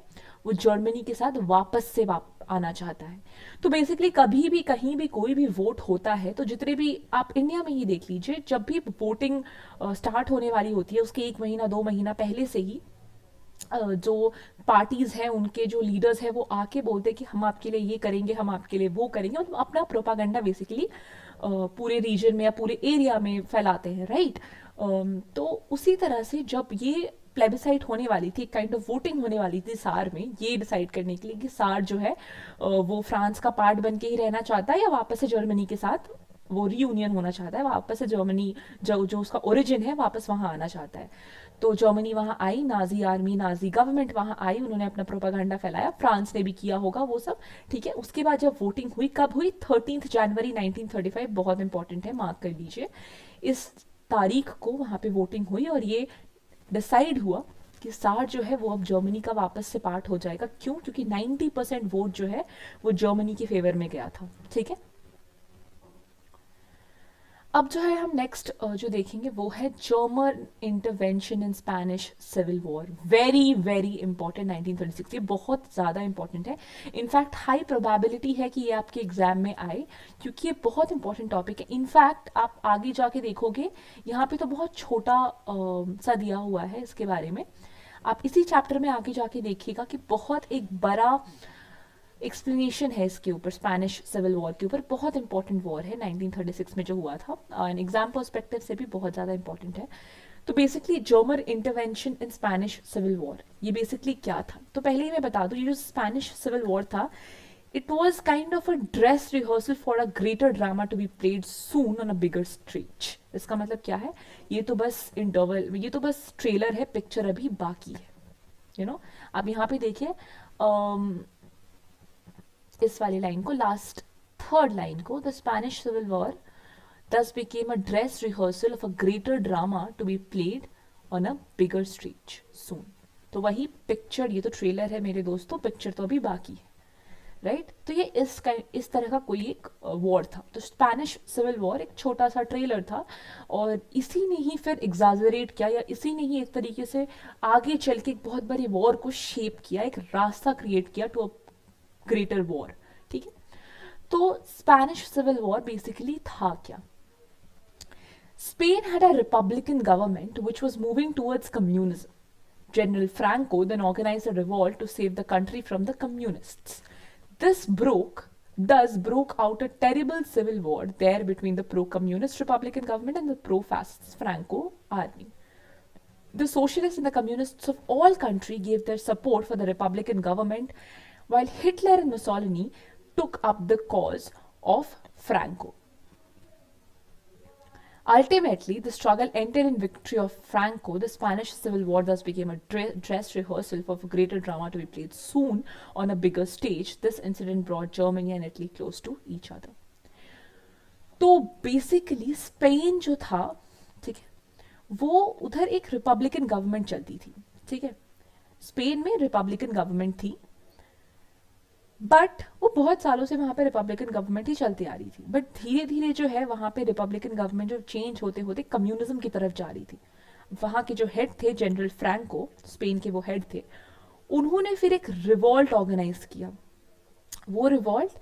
वो जर्मनी के साथ वापस से आना चाहता है. तो बेसिकली कभी भी कहीं भी कोई भी वोट होता है तो जितने भी, आप इंडिया में ही देख लीजिए, जब भी वोटिंग स्टार्ट होने वाली होती है उसके 1 महीना 2 महीना पहले से ही जो पार्टीज हैं उनके जो लीडर्स हैं वो आके बोलते हैं कि हम आपके लिए ये करेंगे, हम आपके लिए वो करेंगे, मतलब अपना प्रोपागेंडा बेसिकली पूरे रीजन में या पूरे एरिया में फैलाते हैं. राइट. तो उसी तरह से जब ये प्लेबिसाइट होने वाली थी, काइंड ऑफ वोटिंग होने वाली थी सार में, ये डिसाइड करने के लिए कि सार जो है वो फ्रांस का पार्ट बन के ही रहना चाहता है या वापस से जर्मनी के साथ वो रीयूनियन होना चाहता है, वापस से जर्मनी जो उसका ओरिजिन है वापस वहां आना चाहता है. तो जर्मनी वहां आई, नाजी आर्मी नाजी गवर्नमेंट वहां आई, उन्होंने अपना प्रोपागेंडा फैलाया, फ्रांस ने भी किया होगा वो सब. ठीक है. उसके बाद जब वोटिंग हुई, कब हुई? 13 जनवरी 1935. बहुत इंपॉर्टेंट है, मार्क कर लीजिए. इस तारीख को वहां पे वोटिंग हुई और ये डिसाइड हुआ कि सार जो है वो अब जर्मनी का वापस से पार्ट हो जाएगा. क्यों? क्योंकि 90% वोट जो है वो जर्मनी के फेवर में गया था. ठीक है. अब जो है हम नेक्स्ट जो देखेंगे वो है German intervention in Spanish civil war. Very very important. 1936, ये बहुत ज़्यादा इंपॉर्टेंट है. इनफैक्ट हाई प्रोबेबिलिटी है कि ये आपके एग्जाम में आए, क्योंकि ये बहुत इंपॉर्टेंट टॉपिक है. इनफैक्ट आप आगे जाके देखोगे यहाँ पे तो बहुत छोटा सा दिया हुआ है इसके बारे में. आप इसी चैप्टर में आगे जाके देखिएगा कि बहुत एक बड़ा एक्सप्लेनेशन है इसके ऊपर, स्पेनिश सिविल वॉर के ऊपर. बहुत इंपॉर्टेंट वॉर है 1936 में जो हुआ था, एंड एग्जाम पर्सपेक्टिव से भी बहुत ज़्यादा इंपॉर्टेंट है. तो basically German intervention in Spanish civil war, ये बेसिकली क्या था? तो पहले ही मैं बता दूं, ये जो स्पेनिश सिविल वॉर था, it was kind of a dress rehearsal for a greater drama to be played soon on a bigger stage. इसका मतलब क्या है? ये तो बस इंटरवल, ये तो बस ट्रेलर है, पिक्चर अभी बाकी है. यू नो, आप यहाँ पे देखिए इस वाली लाइन को, लास्ट थर्ड लाइन को, the Spanish civil war thus became a dress rehearsal of a greater drama to be played on a bigger stage soon. तो वही पिक्चर, ये तो ट्रेलर है मेरे दोस्तों, पिक्चर तो अभी बाकी है. राइट. तो ये इस तरह का कोई एक वॉर था. तो स्पेनिश सिविल वॉर एक छोटा सा ट्रेलर था और इसी ने ही फिर एग्जाजरेट किया, या इसी ने ही एक तरीके से आगे चल के एक बहुत बड़ी वॉर को शेप किया, एक रास्ता क्रिएट किया टू अ ग्रेटर वॉर. ठीक है. तो स्पेनिश सिविल वॉर बेसिकली था क्या? Spain had a republican government which was moving towards communism. General Franco then organized a revolt to save the country from the communists. This broke out a terrible civil war there between the pro-communist republican government and the pro-fascist Franco army. The socialists and the communists of all countries gave their support for the republican government, while Hitler and Mussolini took up the cause of Franco. Ultimately, the struggle ended in victory of Franco. The Spanish Civil War thus became a dress rehearsal for a greater drama to be played soon on a bigger stage. This incident brought Germany and Italy close to each other. तो basically Spain जो था, ठीक है, वो उधर एक Republican government चलती थी. ठीक है. स्पेन में रिपब्लिकन गवर्नमेंट थी, बट वो बहुत सालों से वहाँ पे रिपब्लिकन गवर्नमेंट ही चलती आ रही थी. बट धीरे धीरे जो है वहाँ पे रिपब्लिकन गवर्नमेंट जो चेंज होते होते कम्युनिज्म की तरफ जा रही थी. वहाँ के जो हेड थे जनरल फ्रैंको, स्पेन के वो हेड थे, उन्होंने फिर एक रिवॉल्ट ऑर्गेनाइज किया. वो रिवॉल्ट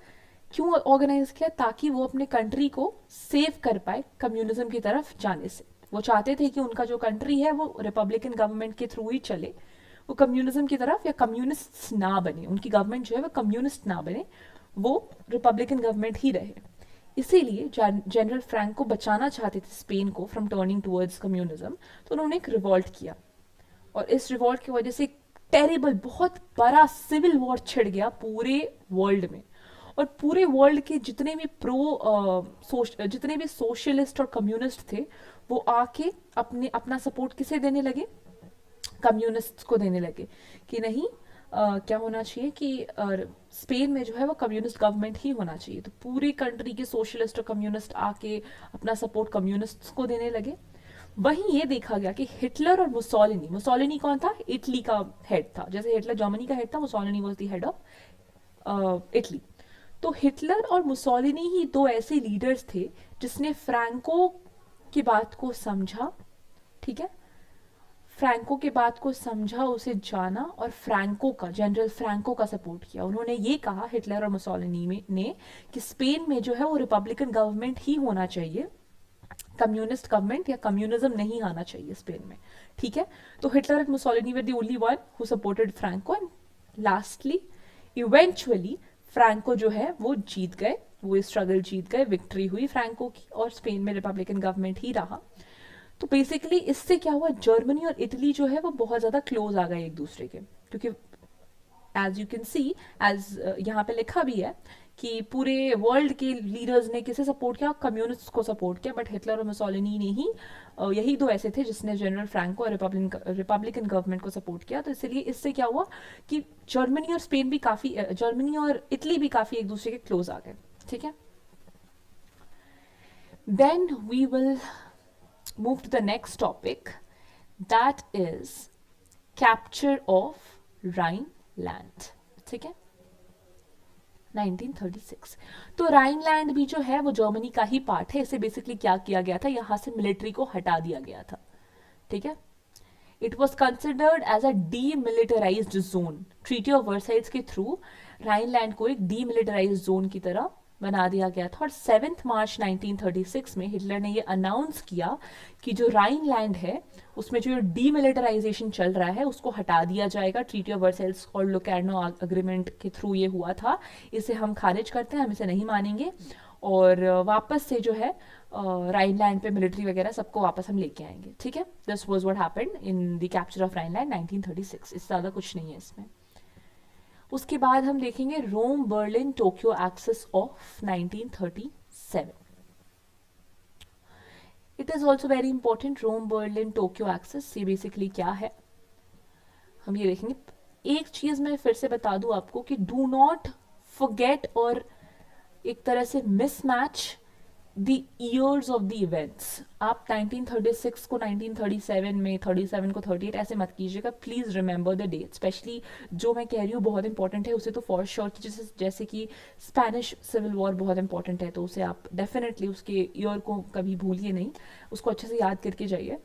क्यों ऑर्गेनाइज किया? ताकि वो अपने कंट्री को सेव कर पाए कम्युनिज्म की तरफ जाने से. वो चाहते थे कि उनका जो कंट्री है वो रिपब्लिकन गवर्नमेंट के थ्रू ही चले, वो कम्युनिज्म की तरफ या कम्युनिस्ट ना बने, उनकी गवर्नमेंट जो है वो कम्युनिस्ट ना बने, वो रिपब्लिकन गवर्नमेंट ही रहे। इसीलिए जनरल फ्रैंको बचाना चाहते थे स्पेन को फ्रॉम टर्निंग टुवर्ड्स कम्युनिज्म, तो उन्होंने एक रिवॉल्ट किया और इस रिवॉल्ट की वजह से एक टेरिबल बहुत बड़ा सिविल वॉर छिड़ गया पूरे वर्ल्ड में। और पूरे वर्ल्ड के जितने भी जितने भी सोशलिस्ट और कम्युनिस्ट थे वो आके अपना सपोर्ट किसे देने लगे, कम्युनिस्ट्स को देने लगे कि नहीं क्या होना चाहिए कि स्पेन में जो है वो कम्युनिस्ट गवर्नमेंट ही होना चाहिए। तो पूरी कंट्री के सोशलिस्ट और कम्युनिस्ट आके अपना सपोर्ट कम्युनिस्ट्स को देने लगे। वहीं ये देखा गया कि हिटलर और मुसोलिनी कौन था, इटली का हेड था, जैसे हिटलर जर्मनी का हेड था, Mussolini was the head of Italy. तो हिटलर और मुसोलिनी ही दो ऐसे लीडर्स थे जिसने फ्रैंको की बात को समझा, ठीक है, फ्रैंको के बात को समझा, उसे जाना और जनरल फ्रैंको का सपोर्ट किया। उन्होंने ये कहा, हिटलर और मुसोलिनी ने, कि स्पेन में जो है वो रिपब्लिकन गवर्नमेंट ही होना चाहिए, कम्युनिस्ट गवर्नमेंट या कम्युनिज्म नहीं आना चाहिए स्पेन में, ठीक है। तो Hitler and Mussolini were the only one who supported Franco and lastly eventually Franco जो है वो जीत गए, वो स्ट्रगल जीत गए, विक्ट्री हुई फ्रैंको की और स्पेन में रिपब्लिकन गवर्नमेंट ही रहा। तो बेसिकली इससे क्या हुआ, जर्मनी और इटली जो है वो बहुत ज़्यादा क्लोज आ गए एक दूसरे के, क्योंकि as you can see, as यहाँ पे लिखा भी है कि पूरे वर्ल्ड के लीडर्स ने किसे सपोर्ट किया, कम्युनिस्ट को सपोर्ट किया, बट हिटलर और मुसोलिनी ने ही यही दो ऐसे थे जिसने जनरल फ्रैंको और रिपब्लिकन गवर्नमेंट को सपोर्ट किया। तो इसलिए इससे क्या हुआ कि जर्मनी और स्पेन भी काफ़ी, जर्मनी और इटली भी काफ़ी एक दूसरे के क्लोज आ गए, ठीक है। Then we will move to the next topic, that is capture of Rhineland, ठीक है, 1936। तो राइनलैंड भी जो है वो जर्मनी का ही पार्ट है। इसे बेसिकली क्या किया गया था, यहाँ से मिलिट्री को हटा दिया गया था, ठीक है। It was considered as a demilitarised zone. Treaty of Versailles के थ्रू राइनलैंड को एक डीमिलिटराइज्ड जोन की तरह बना दिया गया था। और 7 मार्च 1936 में हिटलर ने ये अनाउंस किया कि जो राइनलैंड है उसमें जो डीमिलिटराइजेशन चल रहा है उसको हटा दिया जाएगा। ट्रीटी ऑफ वर्साइल्स और लोकैर्नो अग्रीमेंट के थ्रू ये हुआ था, इसे हम खारिज करते हैं, हम इसे नहीं मानेंगे और वापस से जो है राइनलैंड पे मिलिट्री वगैरह सबको वापस हम लेके आएंगे, ठीक है। This was what happened in the capture of Rhineland 1936। इससे ज़्यादा कुछ नहीं है इसमें। उसके बाद हम देखेंगे Rome Berlin Tokyo axis of 1937। It is also very important, Rome Berlin Tokyo axis, ये बेसिकली क्या है हम ये देखेंगे। एक चीज मैं फिर से बता दूं आपको कि डू नॉट फॉरगेट और एक तरह से mismatch the years of the events. आप 1936 को 1937 में, 37 को 38 ऐसे मत कीजिएगा, please remember the date. Specially जो मैं कह रही हूँ बहुत इंपॉर्टेंट है, उसे तो फॉर श्योर कीजिए। जैसे कि स्पेनिश सिविल वॉर बहुत इंपॉर्टेंट है, तो उसे आप डेफिनेटली उसके ईयर को कभी भूलिए नहीं, उसको अच्छे से याद करके जाइए।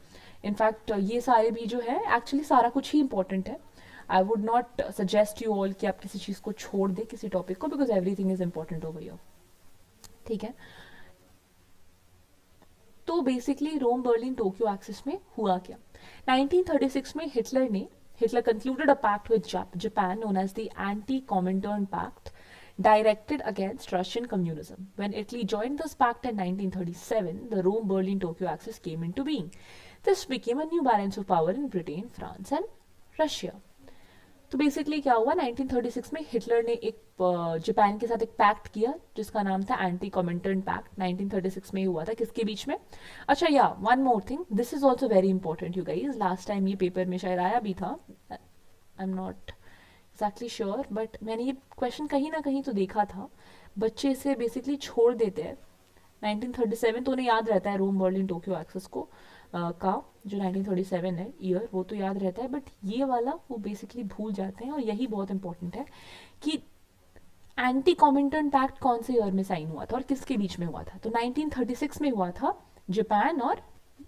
इनफैक्ट ये सारे भी जो है एक्चुअली सारा कुछ ही इंपॉर्टेंट है। I would not suggest you all कि आप किसी चीज़ को छोड़ दें, किसी टॉपिक को, because everything is important over here, ठीक है। तो basically Rome Berlin Tokyo axis में हुआ क्या, 1936 में Hitler concluded a pact with Japan known as the anti Comintern pact directed against Russian communism. When Italy joined this pact in 1937, the Rome-Berlin-Tokyo axis came into being. This became a new balance of power in Britain, France and Russia. तो basically क्या हुआ, 1936 में Hitler ने एक Japan के साथ एक pact किया जिसका नाम था एंटी कॉमिंटर्न पैक्ट। 1936 में ही हुआ था, किसके बीच में। अच्छा या one more thing, this is also very important you guys, last time ये पेपर में शायद आया भी था, आई am not exactly sure, but मैंने ये क्वेश्चन कहीं ना कहीं तो देखा था। बच्चे इसे बेसिकली छोड़ देते हैं। 1937 तो उन्हें याद रहता है रोम बर्लिन टोक्यो एक्सिस को का जो 1937 है ईयर, वो तो याद रहता है, बट ये वाला वो बेसिकली भूल जाते हैं। और यही बहुत इंपॉर्टेंट है कि एंटी कॉमिंटर्न पैक्ट कौन से ईयर में साइन हुआ था और किसके बीच में हुआ था। तो 1936 में हुआ था जापान और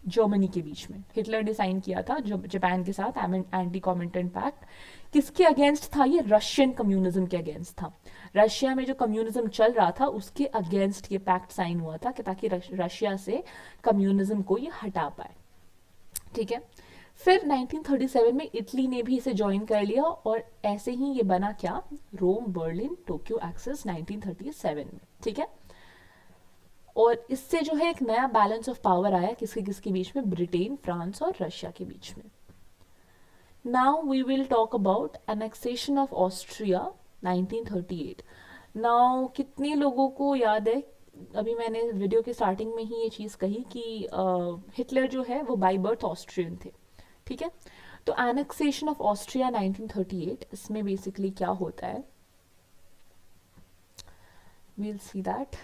जर्मनी के बीच में। हिटलर ने साइन किया था जापान के साथ एंटी कॉमिंटर्न पैक्ट। किसके अगेंस्ट था ये, रशियन कम्युनिज्म के अगेंस्ट था। रशिया में जो कम्युनिज्म चल रहा था उसके अगेंस्ट ये पैक्ट साइन हुआ था कि ताकि रशिया से कम्युनिज्म को ये हटा पाए। ठीक है। फिर 1937 में इटली ने भी इसे ज्वाइन कर लिया और ऐसे ही ये बना क्या, रोम बर्लिन टोक्यो एक्सेस 1937 में, ठीक है। और इससे जो है एक नया बैलेंस ऑफ पावर आया किसके किसके बीच में, ब्रिटेन, फ्रांस और रशिया के बीच में। Now we will talk about annexation of Austria 1938। Now कितने लोगों को याद है, अभी मैंने वीडियो के स्टार्टिंग में ही ये चीज़ कही कि हिटलर जो है वो बाई बर्थ ऑस्ट्रियन थे, ठीक है। तो एनेक्सेशन ऑफ ऑस्ट्रिया 1938, इसमें बेसिकली क्या होता है, we'll see that.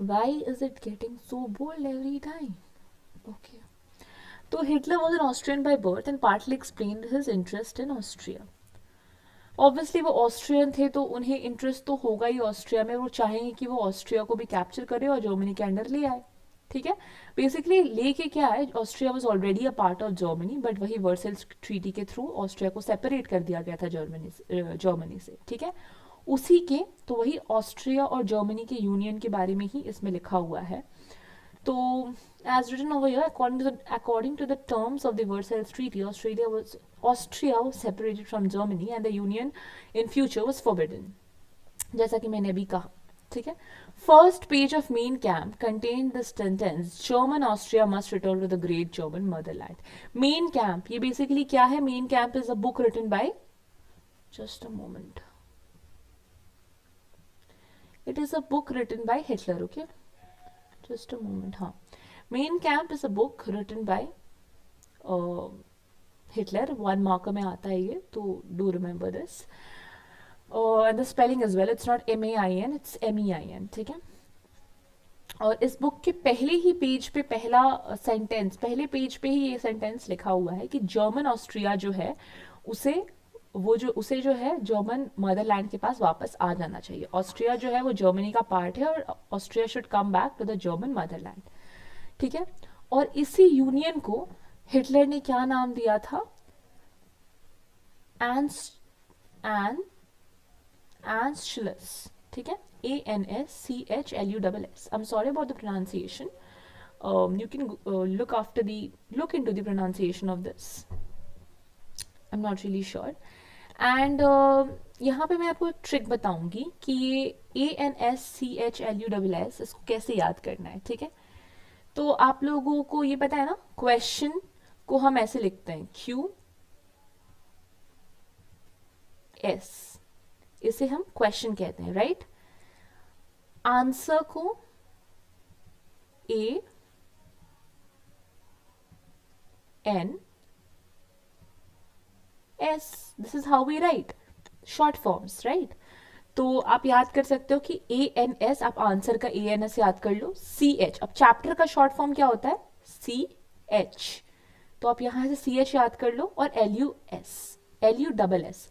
Why is it getting so bold every time? Okay. तो Hitler was an Austrian by birth and partly explained his interest in Austria. Obviously वो ऑस्ट्रियन थे तो उन्हें interest तो होगा ही ऑस्ट्रिया में, वो चाहेंगे कि वो ऑस्ट्रिया को भी कैप्चर करे और जर्मनी के अंडर ले आए, ठीक है। बेसिकली लेके क्या है, Austria was already a part of Germany, but वही वर्सेल्स ट्रीटी के थ्रू ऑस्ट्रिया को सेपरेट कर दिया गया था जर्मनी से, ठीक है। उसी के तो वही ऑस्ट्रिया और जर्मनी के यूनियन के बारे में ही इसमें लिखा हुआ है। तो as written over here, according to the terms of the Versailles Treaty, Austria was separated from Germany and the union in future was forbidden, जैसा कि मैंने अभी कहा, ठीक है। First page of Mein Kampf contained the sentence German Austria must return to the great German motherland. Mein Kampf ये basically क्या है, Mein Kampf is a book written by, just a moment, it is a book written by Hitler, okay, just a moment, हाँ, Mein Kampf is a book written by Hitler, one marker में आता है ये, तो do remember this, and the spelling as well, it's not MAIN, it's MEIN, ठीक है। और इस बुक के पहले ही पेज पे पहला सेंटेंस, पहले पेज पे ही ये सेंटेंस लिखा हुआ है कि जर्मन ऑस्ट्रिया जो है उसे जो है जर्मन मदरलैंड के पास वापस आ जाना चाहिए। ऑस्ट्रिया जो है वो जर्मनी का पार्ट है और Austria should come back to the German motherland, ठीक है। और इसी यूनियन को हिटलर ने क्या नाम दिया था, एंशलस, ठीक है, ANSCHLUSS. I'm sorry about the pronunciation. You can look into the pronunciation of this. I'm not really sure. And यहाँ पे मैं आपको एक ट्रिक बताऊंगी कि ये ANSCHLUSS इसको कैसे याद करना है, ठीक है। तो आप लोगों को ये पता है ना, क्वेश्चन को हम ऐसे लिखते हैं QS, इसे हम क्वेश्चन कहते हैं, राइट। आंसर को ANS, this is how we write short forms, right. तो आप याद कर सकते हो कि ANS, आप आंसर का ANS याद कर लो, CH, अब चैप्टर का शॉर्ट फॉर्म क्या होता है, CH, तो आप यहां से CH याद कर लो, और LUS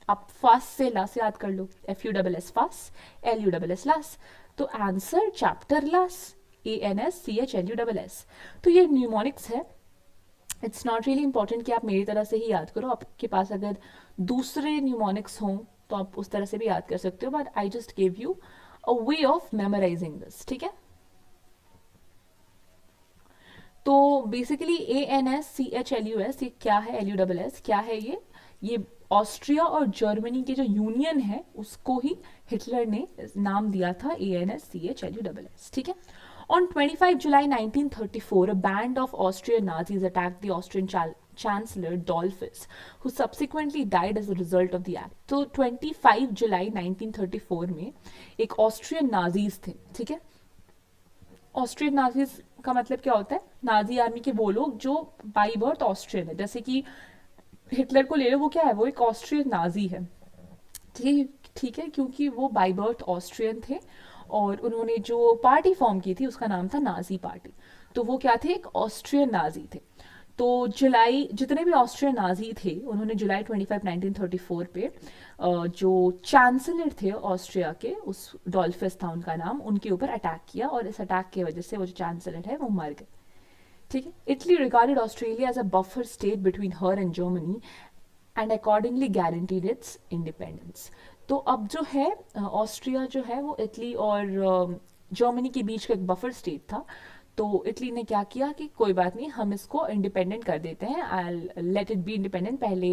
आप फास्ट से लास्ट याद कर लो, FUSS फास्ट, LUSS लास्ट, तो आंसर चैप्टर लास्ट, ANSCHLUSS। तो ये न्यूमोनिक्स है, इट्स नॉट रियली इंपॉर्टेंट कि आप मेरी तरह से ही याद करो, आपके पास अगर दूसरे न्यूमोनिक्स हों तो आप उस तरह से भी याद कर सकते हो, but I just give you a way of memorising this, ठीक है। तो बेसिकली ANSCHLUS ये क्या है, LUSS क्या है, ये ऑस्ट्रिया और जर्मनी के जो यूनियन है उसको ही हिटलर ने नाम दिया था ANSCHLUSS, ठीक है। On 25 July 1934, a band of Austrian Nazis attacked the Austrian Chancellor Dollfuss, who subsequently died as a result of the act. तो 25 जुलाई 1934 में एक ऑस्ट्रियन नाजीज थे, ठीक है। ऑस्ट्रियन नाजीज का मतलब क्या होता है, नाजी आर्मी के वो लोग जो बाई बर्थ ऑस्ट्रियन है, जैसे कि हिटलर को ले लो, वो क्या है, वो एक ऑस्ट्रियन नाजी है, ठीक है, क्योंकि वो बाई बर्थ ऑस्ट्रियन थे और उन्होंने जो पार्टी फॉर्म की थी उसका नाम था नाजी पार्टी, तो वो क्या थे, एक ऑस्ट्रियन नाजी थे। तो जितने भी ऑस्ट्रियन नाजी थे उन्होंने जुलाई 25 1934 पे जो चांसलर थे ऑस्ट्रिया के, उस डॉल्फस था उनका नाम, उनके ऊपर अटैक किया और इस अटैक की वजह से वो जो चांसलर है वो मर गए, ठीक है। Italy regarded Australia as a buffer state between her and Germany and accordingly guaranteed its independence. तो अब जो है ऑस्ट्रिया जो है वो इटली और जर्मनी के बीच का एक बफर स्टेट था, तो इटली ने क्या किया कि कोई बात नहीं, हम इसको इंडिपेंडेंट कर देते हैं, I let it be independent. पहले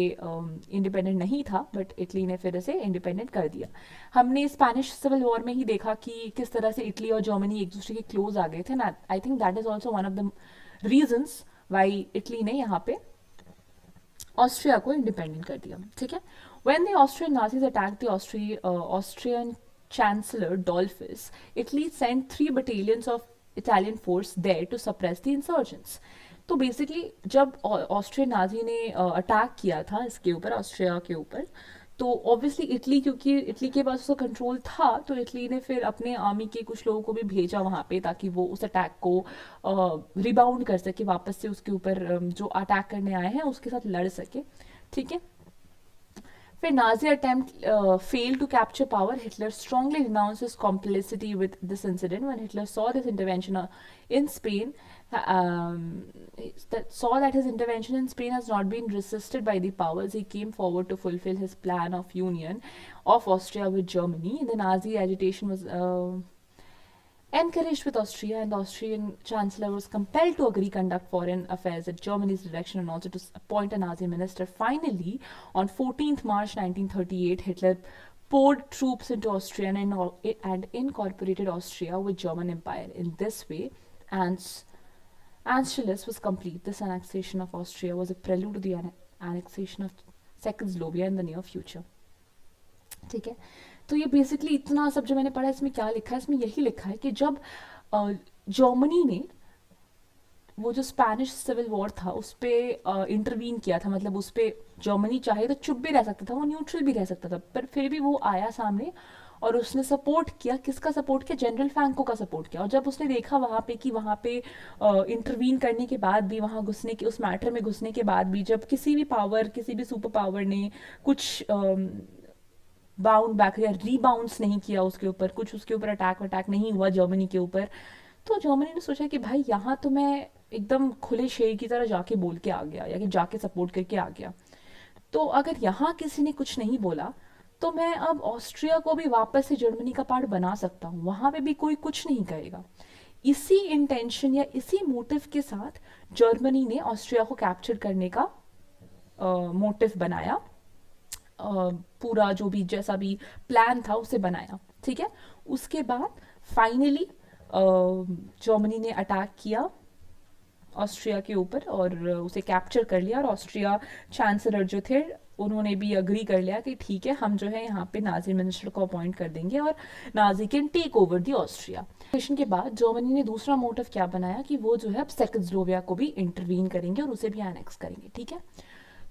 इंडिपेंडेंट नहीं था बट इटली ने फिर इसे इंडिपेंडेंट कर दिया। हमने स्पेनिश सिविल वॉर में ही देखा कि किस तरह से इटली और जर्मनी एक दूसरे के क्लोज आ गए थे ना। I think that is also one of the reasons why Italy ने यहाँ पे ऑस्ट्रिया को इंडिपेंडेंट कर दिया। ठीक है, when the Austrian Nazis attack the Austrian chancellor Dollfuss, Italy sent 3 battalions of Italian force there to suppress the insurgents. तो basically जब ऑस्ट्रियन नाजी ने अटैक किया था इसके ऊपर, ऑस्ट्रिया के ऊपर, तो ऑब्वियसली इटली, क्योंकि इटली के पास उसका कंट्रोल था, तो इटली ने फिर अपने आर्मी के कुछ लोगों को भी भेजा वहाँ पे ताकि वो उस अटैक को रिबाउंड कर सके, वापस से उसके ऊपर जो अटैक करने आए हैं उसके साथ लड़ सके। ठीक है, When Nazi attempt failed to capture power, Hitler strongly denounced his complicity with this incident. When Hitler saw this intervention in Spain, saw that his intervention in Spain has not been resisted by the powers, he came forward to fulfill his plan of union of Austria with Germany. The Nazi agitation was encouraged with Austria, and the Austrian Chancellor was compelled to agree conduct foreign affairs at Germany's direction and also to appoint a Nazi minister. Finally, on 14th March 1938, Hitler poured troops into Austria and incorporated Austria with German Empire. In this way, Anschluss was complete. This annexation of Austria was a prelude to the annexation of Czechoslovakia in the near future. ठीक है, तो ये basically इतना सब जो मैंने पढ़ा, इसमें क्या लिखा है, इसमें यही लिखा है कि जब जर्मनी ने वो जो स्पेनिश सिविल वॉर था उस पर इंटरवीन किया था, मतलब उस पर जर्मनी चाहे तो चुप भी रह सकता था, वो न्यूट्रल भी रह सकता था, पर फिर भी वो आया सामने और उसने सपोर्ट किया। किसका सपोर्ट किया? जनरल फ्रैंको का सपोर्ट किया। और जब उसने देखा वहाँ पे कि वहाँ पे इंटरवीन करने के बाद भी, वहाँ घुसने के, उस मैटर में घुसने के बाद भी, जब किसी भी पावर, किसी भी सुपर पावर ने कुछ बाउंड बैक या रीबाउंस नहीं किया उसके ऊपर, कुछ उसके ऊपर अटैक नहीं हुआ जर्मनी के ऊपर, तो जर्मनी ने सोचा कि भाई यहाँ तो मैं एकदम खुले शेर की तरह जाके बोल के आ गया, या कि जाके सपोर्ट करके आ गया, तो अगर यहाँ किसी ने कुछ नहीं बोला तो मैं अब ऑस्ट्रिया को भी वापस से जर्मनी का पार्ट बना सकता हूँ, वहाँ पे भी कोई कुछ नहीं करेगा। इसी इंटेंशन या इसी मोटिव के साथ जर्मनी ने ऑस्ट्रिया को कैप्चर करने का मोटिव बनाया, पूरा जो भी जैसा भी प्लान था उसे बनाया। ठीक है, उसके बाद फाइनली जर्मनी ने अटैक किया ऑस्ट्रिया के ऊपर और उसे कैप्चर कर लिया, और ऑस्ट्रिया चांसलर जो थे उन्होंने भी अग्री कर लिया कि ठीक है, हम जो है यहाँ पे नाजी मिनिस्टर को अपॉइंट कर देंगे और Nazi can take over the Austria. के बाद जर्मनी ने दूसरा मोटिव क्या बनाया कि वो जो है अब चेकोस्लोवाकिया को भी इंटरवीन करेंगे और उसे भी एनेक्स करेंगे। ठीक है,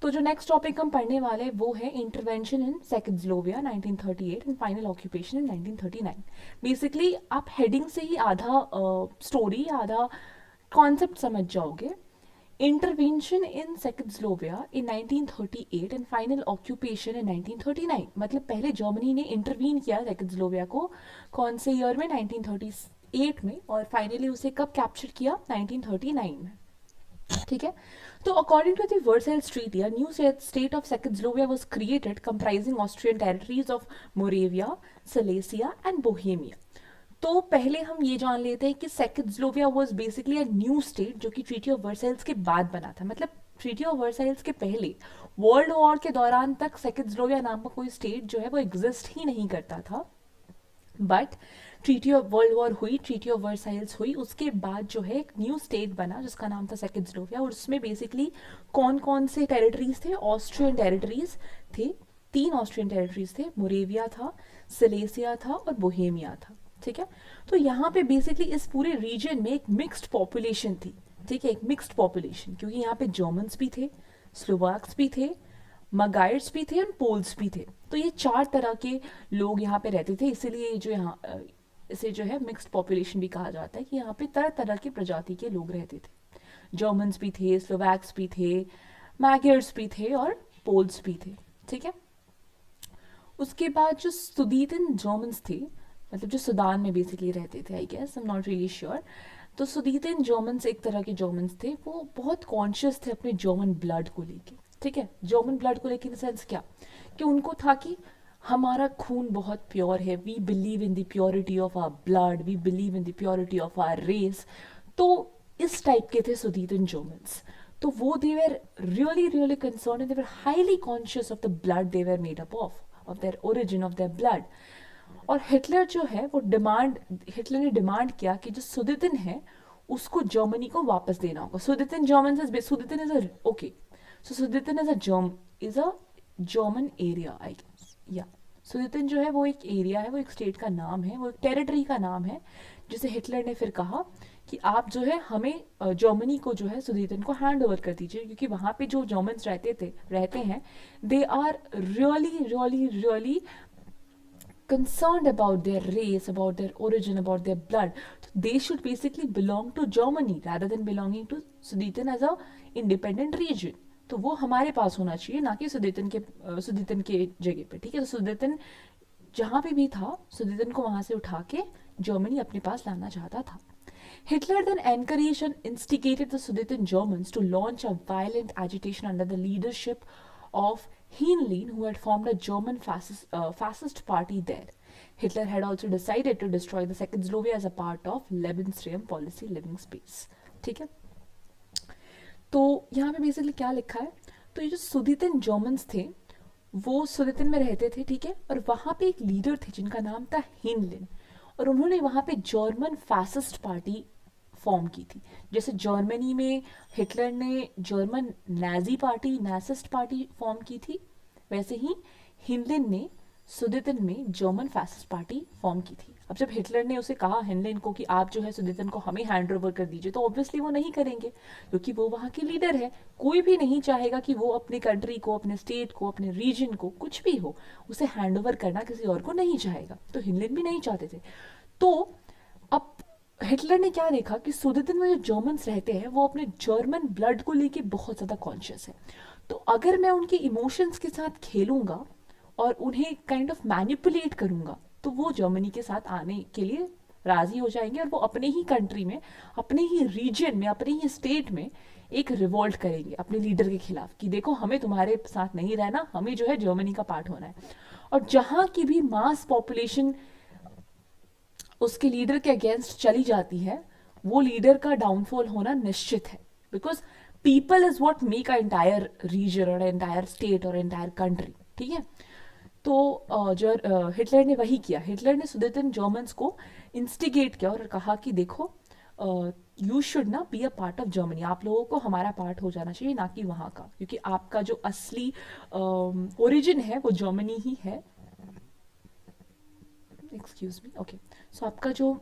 तो जो नेक्स्ट टॉपिक हम पढ़ने वाले हैं वो है intervention in Czechoslovakia 1938 and final occupation in 1939। Basically आप हेडिंग से ही आधा स्टोरी, आधा कॉन्सेप्ट समझ जाओगे। Intervention in Czechoslovakia in 1938 and final occupation in 1939, मतलब पहले जर्मनी ने इंटरवीन किया चेकोस्लोवाकिया को कौन से ईयर में? 1938 में, और फाइनली उसे कब कैप्चर किया? 1939 में। ठीक है, तो according to the Versailles treaty, a new state of Czechoslovakia was created comprising Austrian territories of Moravia, Silesia and Bohemia. तो पहले हम ये जान लेते हैं कि Czechoslovakia was basically a new state जो कि ट्रीटी ऑफ वर्साइल्स के बाद बना था। मतलब ट्रीटी ऑफ वर्साइल्स के पहले वर्ल्ड वॉर के दौरान तक चेकोस्लोवाकिया नाम का कोई स्टेट जो है वो एग्जिस्ट ही नहीं करता था, but treaty of world war हुई, ट्रीटी ऑफ वर्साइल्स हुई, उसके बाद जो है एक न्यू स्टेट बना जिसका नाम था चेकोस्लोवाकिया, और उसमें बेसिकली कौन कौन से टेरिटरीज थे? ऑस्ट्रियन टेरिटरीज थे, 3 ऑस्ट्रियन टेरिटरीज थे, मोरेविया था, सिलेसिया था और बोहेमिया था। ठीक है, तो यहाँ पे बेसिकली इस पूरे रीजन में एक मिक्स्ड पॉपुलेशन थी। ठीक है, एक मिक्स्ड पॉपुलेशन, क्योंकि यहाँ पे जर्मन्स भी थे, स्लोवाक्स भी थे, मगायर्स भी थे और पोल्स भी थे। तो ये 4 तरह के लोग यहाँ पे रहते थे, इसीलिए जो यहाँ इसे जो है मिक्स्ड पॉपुलेशन भी कहा जाता है कि यहाँ पे तरह तरह की प्रजाति के लोग रहते थे। जर्मन्स भी थे, स्लोवाक्स भी थे, मैगर्स भी थे और पोल्स भी थे। ठीक है, उसके बाद जो सुदीतन जर्मन्स थे, मतलब जो सूडान में बेसिकली रहते थे, I guess, I am not really sure, तो सुदीतन जर्मन्स एक तरह के जर्मन्स थे, वो बहुत कॉन्शियस थे अपने जर्मन ब्लड को लेके। ठीक है, जर्मन ब्लड को लेके इन सेंस क्या कि उनको था कि हमारा खून बहुत प्योर है, we believe in the purity of our blood, we believe in the purity of our race, तो इस टाइप के थे सुदीतन जर्मन्स। तो वो they were really concern, they were highly conscious of the blood they were made up of their origin, of their blood. और Hitler जो है वो हिटलर ने डिमांड किया कि जो सुदीतन है उसको जर्मनी को वापस देना होगा। Sudeten Sudeten is a okay, so Sudeten is a German area I guess, या सुदीतन जो है वो एक एरिया है, वो एक स्टेट का नाम है, वो एक टेरिटरी का नाम है, जिसे हिटलर ने फिर कहा कि आप जो है हमें जर्मनी को जो है सुदीतन को हैंड ओवर कर दीजिए, क्योंकि वहाँ पे जो जर्मन्स रहते हैं they are really concerned about their race, about their origin, about their blood. So they should basically belong to Germany rather than belonging to Sudeten as a independent region. तो वो हमारे पास होना चाहिए, ना कि सुदीतन के जगह पे, ठीक है। तो सुदीतन जहाँ पे भी था, सुदीतन को वहाँ से उठा के जर्मनी अपने पास लाना चाहता था। Hitler then encouraged and instigated the Sudeten Germans to launch a violent agitation under the leadership of Heinlein, who had formed a German fascist party there. Hitler had also decided to destroy the Czechoslovakia as a part of Lebensraum policy, living space. ठीक है, तो यहाँ पे basically क्या लिखा है, तो ये जो सुदीतन जर्मन्स थे वो सुदीतन में रहते थे, ठीक है, और वहाँ पे एक लीडर थे जिनका नाम था हिनलिन, और उन्होंने वहाँ पे जर्मन फैसिस्ट पार्टी फॉर्म की थी। जैसे जर्मनी में हिटलर ने जर्मन नासिस्ट पार्टी फॉर्म की थी, वैसे ही हिनलिन ने सुदीतन में जर्मन फैसिस्ट पार्टी फॉर्म की थी। अब जब हिटलर ने उसे कहा हिनलिन को कि आप जो है सुदीतन को हमें हैंड ओवर कर दीजिए, तो ऑब्वियसली वो नहीं करेंगे, क्योंकि वो वहाँ के लीडर है। कोई भी नहीं चाहेगा कि वो अपने कंट्री को, अपने स्टेट को, अपने रीजन को, कुछ भी हो, उसे हैंड ओवर करना किसी और को नहीं चाहेगा। तो हिनलिन भी नहीं चाहते थे। तो अब हिटलर ने क्या देखा कि सुदीतन में जो जर्मन्स रहते हैं वो अपने जर्मन ब्लड को लेके बहुत ज़्यादा कॉन्शियस है। तो अगर मैं उनके इमोशंस के साथ खेलूंगा और उन्हें काइंड ऑफ मैनिपुलेट करूंगा, तो वो जर्मनी के साथ आने के लिए राजी हो जाएंगे, और वो अपने ही कंट्री में, अपने ही रीजन में, अपने ही स्टेट में एक रिवोल्ट करेंगे अपने लीडर के खिलाफ कि देखो हमें तुम्हारे साथ नहीं रहना, हमें जो है जर्मनी का पार्ट होना है। और जहाँ की भी मास पॉपुलेशन उसके लीडर के अगेंस्ट चली जाती है, वो लीडर का डाउनफॉल होना निश्चित है, because people is what make a entire reason और एंटायर स्टेट और एंटायर कंट्री, ठीक है। तो जो हिटलर ने वही किया, हिटलर ने सुदीतन जर्मन्स को इंस्टिगेट किया और कहा कि देखो यू शुड ना be a part of Germany, आप लोगों को हमारा पार्ट हो जाना चाहिए, ना कि वहाँ का, क्योंकि आपका जो असली ओरिजिन है वो जर्मनी ही है। एक्सक्यूज मी, ओके, सो आपका जो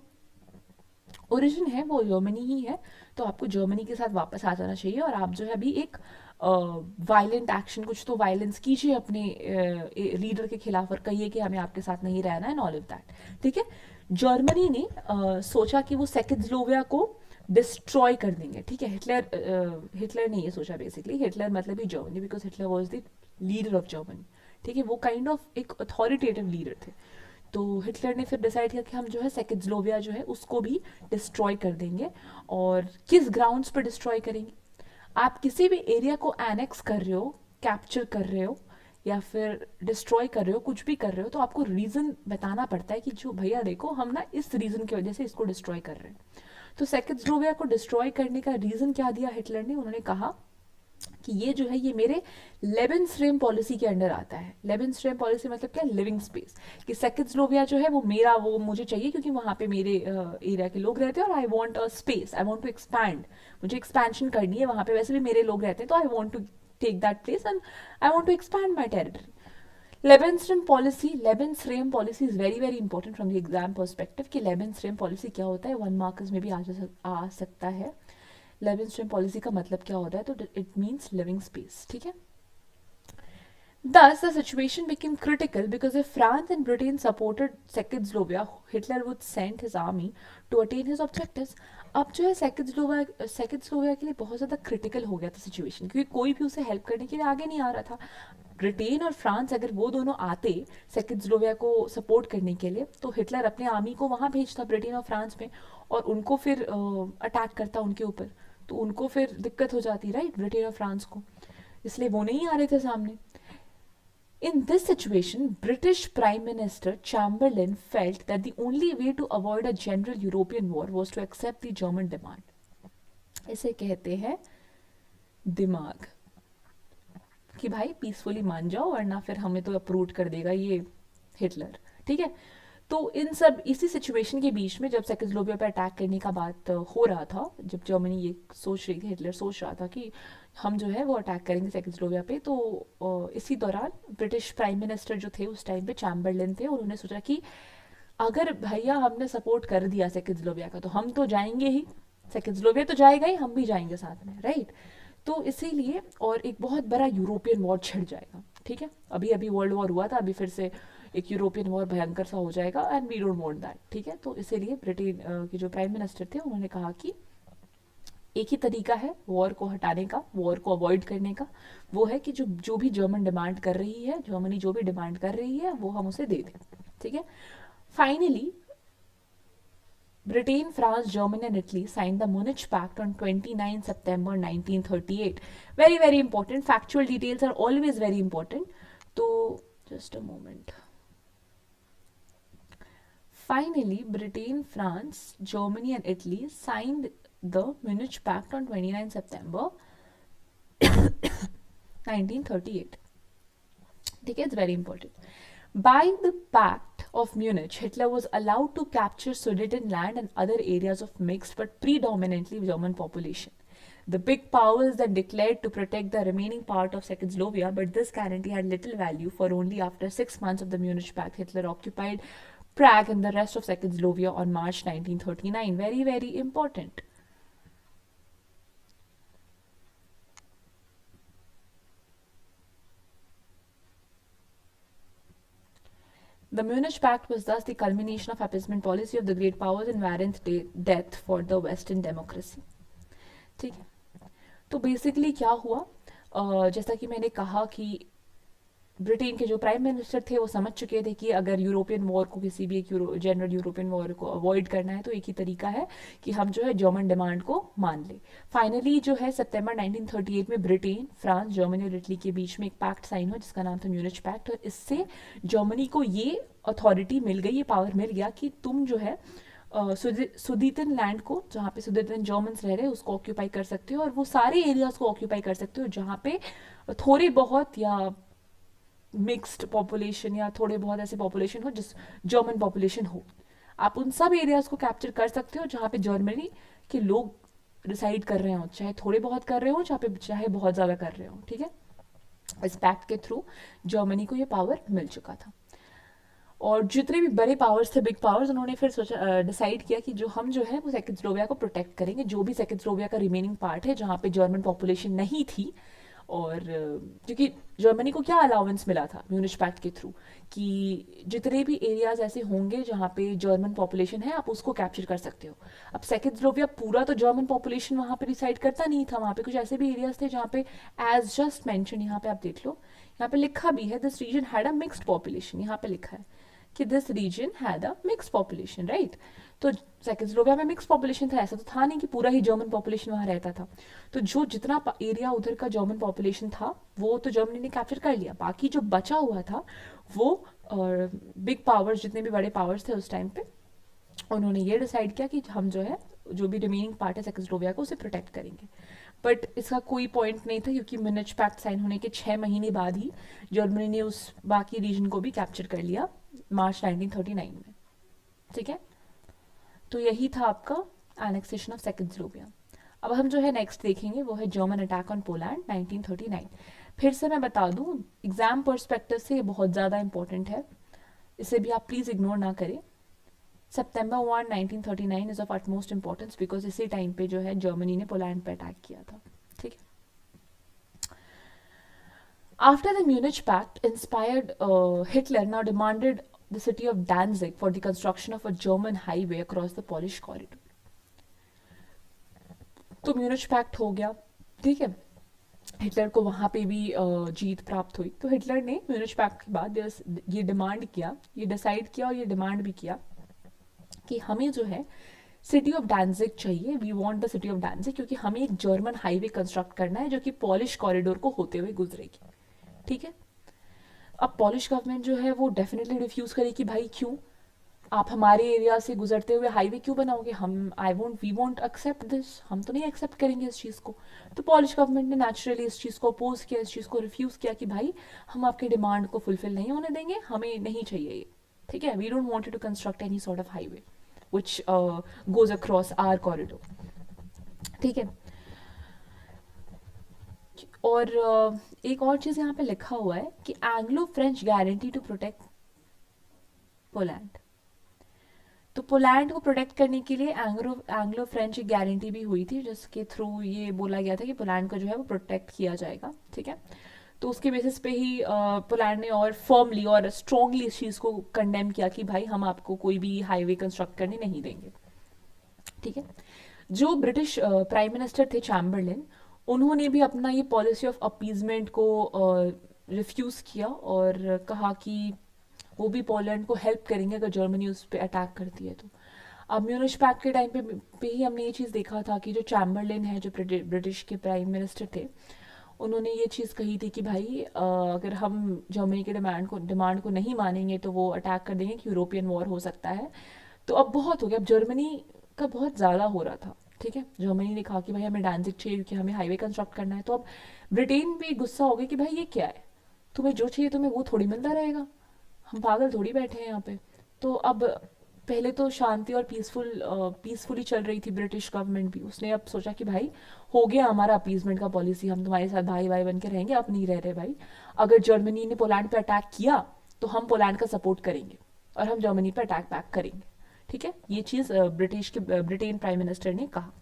ओरिजिन है वो जर्मनी ही है, तो आपको जर्मनी के साथ वापस आ जाना चाहिए, और आप जो है अभी एक वायलेंट एक्शन, कुछ तो वायलेंस कीजिए अपने लीडर के खिलाफ और कहिए कि हमें आपके साथ नहीं रहना है, एंड ऑल ऑफ दैट, ठीक है। जर्मनी ने सोचा कि वो सेकेंडस्लोविया को डिस्ट्रॉय कर देंगे, ठीक है। हिटलर ने ये सोचा, बेसिकली हिटलर मतलब ही Germany, because Hitler was the leader of Germany, ठीक है, वो काइंड ऑफ एक अथॉरिटेटिव लीडर थे। तो हिटलर ने फिर डिसाइड किया कि हम जो है सेकेंडस्लोविया जो है उसको भी डिस्ट्रॉय कर देंगे। और किस ग्राउंड्स पर डिस्ट्रॉय करेंगे, आप किसी भी एरिया को एनेक्स कर रहे हो, कैप्चर कर रहे हो, या फिर डिस्ट्रॉय कर रहे हो, कुछ भी कर रहे हो, तो आपको रीज़न बताना पड़ता है कि जो भैया देखो हम ना इस रीज़न की वजह से इसको डिस्ट्रॉय कर रहे हैं। तो सेकेंडस्लोविया को डिस्ट्रॉय करने का रीज़न क्या दिया हिटलर ने, उन्होंने कहा कि ये जो है ये मेरे लेबेंसरेम पॉलिसी के अंडर आता है। लेबेंसरेम पॉलिसी मतलब क्या, लिविंग स्पेस, कि सेकेंडस्लोविया जो है वो मेरा, वो मुझे चाहिए क्योंकि वहाँ पे मेरे एरिया के लोग रहते हैं, और I want a space, I want to expand, मुझे एक्सपेंशन करनी है, वहाँ पे वैसे भी मेरे लोग रहते हैं, तो I want to take that place and I want to expand my territory. Lebensraum policy is very important from the exam perspective कि लेबेंसरेम पॉलिसी क्या होता है, 1 मार्क्स में भी आ सकता है। लेबेंसरेम पॉलिसी का मतलब क्या होता है, तो इट मीन्स लिविंग स्पेस, ठीक है। Thus, the situation became critical because if France and Britain supported Czechoslovakia, Hitler would send his army to attain his objectives. अब जो है सेकेंडस्लोविया के लिए बहुत ज़्यादा क्रिटिकल हो गया था सिचुएशन, क्योंकि कोई भी उसे हेल्प करने के लिए आगे नहीं आ रहा था। ब्रिटेन और फ्रांस अगर वो दोनों आते सेकेंडस्लोविया को सपोर्ट करने के लिए, तो हिटलर अपने आर्मी को वहाँ भेजता ब्रिटेन और फ्रांस में, और उनको फिर अटैक करता उनके ऊपर, तो उनको फिर दिक्कत हो जाती, राइट, ब्रिटेन और फ्रांस को, इसलिए वो नहीं आ रहे थे सामने। In this situation, British Prime Minister Chamberlain felt that the only way to avoid a general European war was to accept the German demand. इसे कहते हैं दिमाग, कि भाई पीसफुली मान जाओ वरना फिर हमें तो अप्रूव कर देगा ये हिटलर। ठीक है। तो इन सब इसी सिचुएशन के बीच में जब सेकेस्लोविया पे अटैक करने का बात हो रहा था, जब जर्मनी ये सोच रही थी, हिटलर सोच रहा था कि हम जो है वो अटैक करेंगे सेकेस्लोविया पे, तो इसी दौरान ब्रिटिश प्राइम मिनिस्टर जो थे उस टाइम पे चैम्बरलिन थे, उन्होंने सोचा कि अगर भैया हमने सपोर्ट कर दिया सेकेस्लोविया का तो हम तो जाएंगे ही, सेकेस्लोविया तो जाएगा ही, हम भी जाएंगे साथ में, राइट। तो इसीलिए और एक बहुत बड़ा यूरोपियन वॉर छिड़ जाएगा। ठीक है, अभी अभी वर्ल्ड वॉर हुआ था, अभी फिर से एक यूरोपियन वॉर भयंकर सा हो जाएगा and we don't want that. ठीक है, तो इसीलिए ब्रिटेन के जो प्राइम मिनिस्टर थे उन्होंने कहा कि एक ही तरीका है वॉर को हटाने का, वॉर को अवॉइड करने का, वो है कि जो जो भी जर्मन डिमांड कर रही है, जर्मनी जो भी डिमांड कर रही है वो हम उसे दे दें। ठीक है। Finally Britain, France, Germany and Italy signed the Munich Pact on 29 September 1938. Very, very important. Factual details are always very important. So, just a moment. Finally, Britain, France, Germany and Italy signed the Munich Pact on 29 September 1938. Okay, it's very important. By the Pact of Munich, Hitler was allowed to capture Sudetenland and other areas of mixed but predominantly German population. The big powers then declared to protect the remaining part of Czechoslovakia, but this guarantee had little value, for only after 6 months of the Munich Pact, Hitler occupied Prague and the rest of Czechoslovakia on March 1939. Very, very important. The Munich Pact was thus the culmination of appeasement policy of the great powers and warrant death for the Western democracy. ठीक है, तो basically क्या हुआ, जैसा कि मैंने कहा कि ब्रिटेन के जो प्राइम मिनिस्टर थे वो समझ चुके थे कि अगर यूरोपियन वॉर को, किसी भी एक जनरल यूरोपियन वॉर को अवॉइड करना है तो एक ही तरीका है कि हम जो है जर्मन डिमांड को मान ले। फाइनली जो है सितंबर 1938 में ब्रिटेन, फ्रांस, जर्मनी और इटली के बीच में एक पैक्ट साइन हुआ जिसका नाम था म्यूनिच पैक्ट, और इससे जर्मनी को ये अथॉरिटी मिल गई, ये पावर मिल गया कि तुम जो है सुदीतन लैंड को, जहाँ पे सुदीतन जर्मन्स रह रहे हैं, उसको ऑक्यूपाई कर सकते हो और वो सारे एरियाज को ऑक्यूपाई कर सकते हो जहाँ पे थोड़े बहुत या मिक्स्ड पॉपुलेशन या थोड़े बहुत ऐसे पॉपुलेशन हो जिस जर्मन पॉपुलेशन हो, आप उन सब एरियाज को कैप्चर कर सकते हो जहाँ पे जर्मनी के लोग रिसाइड कर रहे हो, चाहे थोड़े बहुत कर रहे हो चाहे बहुत ज़्यादा कर रहे हो। ठीक है, इस पैक्ट के थ्रू जर्मनी को ये पावर मिल चुका था और जितने भी बड़े पावर्स थे, बिग पावर्स, उन्होंने फिर सोचा, डिसाइड किया कि जो हम जो है वो सेकेस्लोविया को प्रोटेक्ट करेंगे, जो भी सेकेस्लोविया का रिमेनिंग पार्ट है जहाँ पे जर्मन पॉपुलेशन नहीं थी। और क्योंकि जर्मनी को क्या अलाउंस मिला था म्यूनिच पैक्ट के थ्रू कि जितने भी एरियाज ऐसे होंगे जहाँ पे जर्मन पॉपुलेशन है आप उसको कैप्चर कर सकते हो। अब सेकेस्लोविया पूरा तो जर्मन पॉपुलेशन वहाँ पे रिसाइड करता नहीं था, वहाँ पे कुछ ऐसे भी एरियाज थे जहाँ पे एज जस्ट मैंशन, यहाँ पे आप देख लो, यहाँ पे लिखा भी है this region had a mixed population, यहाँ पे लिखा है कि this region had a mixed population, right. तो सेकेस्लोविया में मिक्स पॉपुलेशन था, ऐसा तो था नहीं कि पूरा ही जर्मन पॉपुलेशन वहाँ रहता था। तो जो जितना एरिया उधर का जर्मन पॉपुलेशन था वो तो जर्मनी ने कैप्चर कर लिया, बाकी जो बचा हुआ था वो बिग पावर्स, जितने भी बड़े पावर्स थे उस टाइम पे, उन्होंने ये डिसाइड किया कि हम जो है जो भी रिमेनिंग पार्ट है सेकेस्लोविया को उसे प्रोटेक्ट करेंगे। बट इसका कोई पॉइंट नहीं था क्योंकि म्यूनिच पैक्ट साइन होने के 6 महीने बाद ही जर्मनी ने उस बाकी रीजन को भी कैप्चर कर लिया मार्च 1939 में। ठीक है, तो यही था आपका एनेक्सेशन ऑफ सेकेस्लोविया। अब हम जो है नेक्स्ट देखेंगे वो है जर्मन अटैक ऑन पोलैंड 1939। फिर से मैं बता दूं, एग्जाम पर्सपेक्टिव से ये बहुत ज़्यादा इंपॉर्टेंट है, इसे भी आप प्लीज़ इग्नोर ना करें। सितंबर 1 1939 is of utmost importance because इसी टाइम पे जो है जर्मनी ने पोलैंड पे अटैक किया था। ठीक है, after the Munich pact inspired Hitler now demanded the city of Danzig for the construction of a German highway across the Polish corridor. तो म्यूनिच पैक्ट हो गया, ठीक है, हिटलर को वहाँ पे भी जीत प्राप्त हुई। तो हिटलर ने म्यूनिच पैक्ट के बाद ये डिमांड किया, ये डिसाइड किया और ये डिमांड भी किया कि हमें जो है सिटी ऑफ डैनजिग चाहिए, we want the city of Danzig, क्योंकि हमें एक जर्मन हाईवे कंस्ट्रक्ट करना है जो कि पॉलिश कॉरिडोर को होते हुए गुजरेगी। ठीक है, अब पॉलिश गवर्नमेंट जो है वो डेफिनेटली रिफ्यूज करेगी, भाई क्यों, आप हमारे एरिया से गुजरते हुए हाईवे क्यों बनाओगे, हम I won't we won't accept this, हम तो नहीं एक्सेप्ट करेंगे इस चीज़ को। तो पॉलिश गवर्नमेंट ने नेचुरली इस चीज़ को अपोज किया, इस चीज़ को रिफ्यूज़ किया कि भाई हम आपके डिमांड को फुलफिल नहीं होने देंगे, हमें नहीं चाहिए ये, ठीक है, we don't want to construct any sort of highway which goes across our corridor, ठीक है। और एक और चीज़ यहाँ पे लिखा हुआ है कि Anglo French guarantee to protect Poland. तो पोलैंड को प्रोटेक्ट करने के लिए एंग्लो फ्रेंच एक गारंटी भी हुई थी, जिसके थ्रू ये बोला गया था कि पोलैंड को जो है वो प्रोटेक्ट किया जाएगा, ठीक है। तो उसके बेसिस पे ही पोलैंड ने और फर्मली और स्ट्रांगली इस चीज़ को कंडेम किया कि भाई हम आपको कोई भी हाईवे कंस्ट्रक्ट करने नहीं देंगे, ठीक है। जो ब्रिटिश प्राइम मिनिस्टर थे चैम्बरलिन, उन्होंने भी अपना ये पॉलिसी ऑफ अपीजमेंट को रिफ्यूज़ किया और कहा कि वो भी पोलैंड को हेल्प करेंगे अगर जर्मनी उस पर अटैक करती है तो। अब म्यूनिश पैक्ट के टाइम पे ही हमने ये चीज़ देखा था कि जो चैम्बरलिन है, जो ब्रिटिश के प्राइम मिनिस्टर थे, उन्होंने ये चीज़ कही थी कि भाई अगर हम जर्मनी के डिमांड को नहीं मानेंगे तो वो अटैक कर देंगे कि यूरोपियन वॉर हो सकता है। तो अब बहुत हो गया, अब जर्मनी का बहुत ज़्यादा हो रहा था, ठीक है। जर्मनी ने कहा कि भाई हमें डांजिग चाहिए क्योंकि हमें हाईवे कंस्ट्रक्ट करना है। तो अब ब्रिटेन भी गुस्सा हो गया कि भाई ये क्या है, तुम्हें जो चाहिए तुम्हें वो थोड़ी मिलता रहेगा, हम पागल थोड़ी बैठे हैं यहाँ पे। तो अब पहले तो शांति और पीसफुली चल रही थी ब्रिटिश गवर्नमेंट भी, उसने अब सोचा कि भाई हो गया हमारा अपीजमेंट का पॉलिसी, हम तुम्हारे साथ भाई भाई बन के रहेंगे, अब नहीं रह रहे भाई। अगर जर्मनी ने पोलैंड पे अटैक किया तो हम पोलैंड का सपोर्ट करेंगे और हम जर्मनी पे अटैक बैक करेंगे, ठीक है। ये चीज़ ब्रिटेन प्राइम मिनिस्टर ने कहा।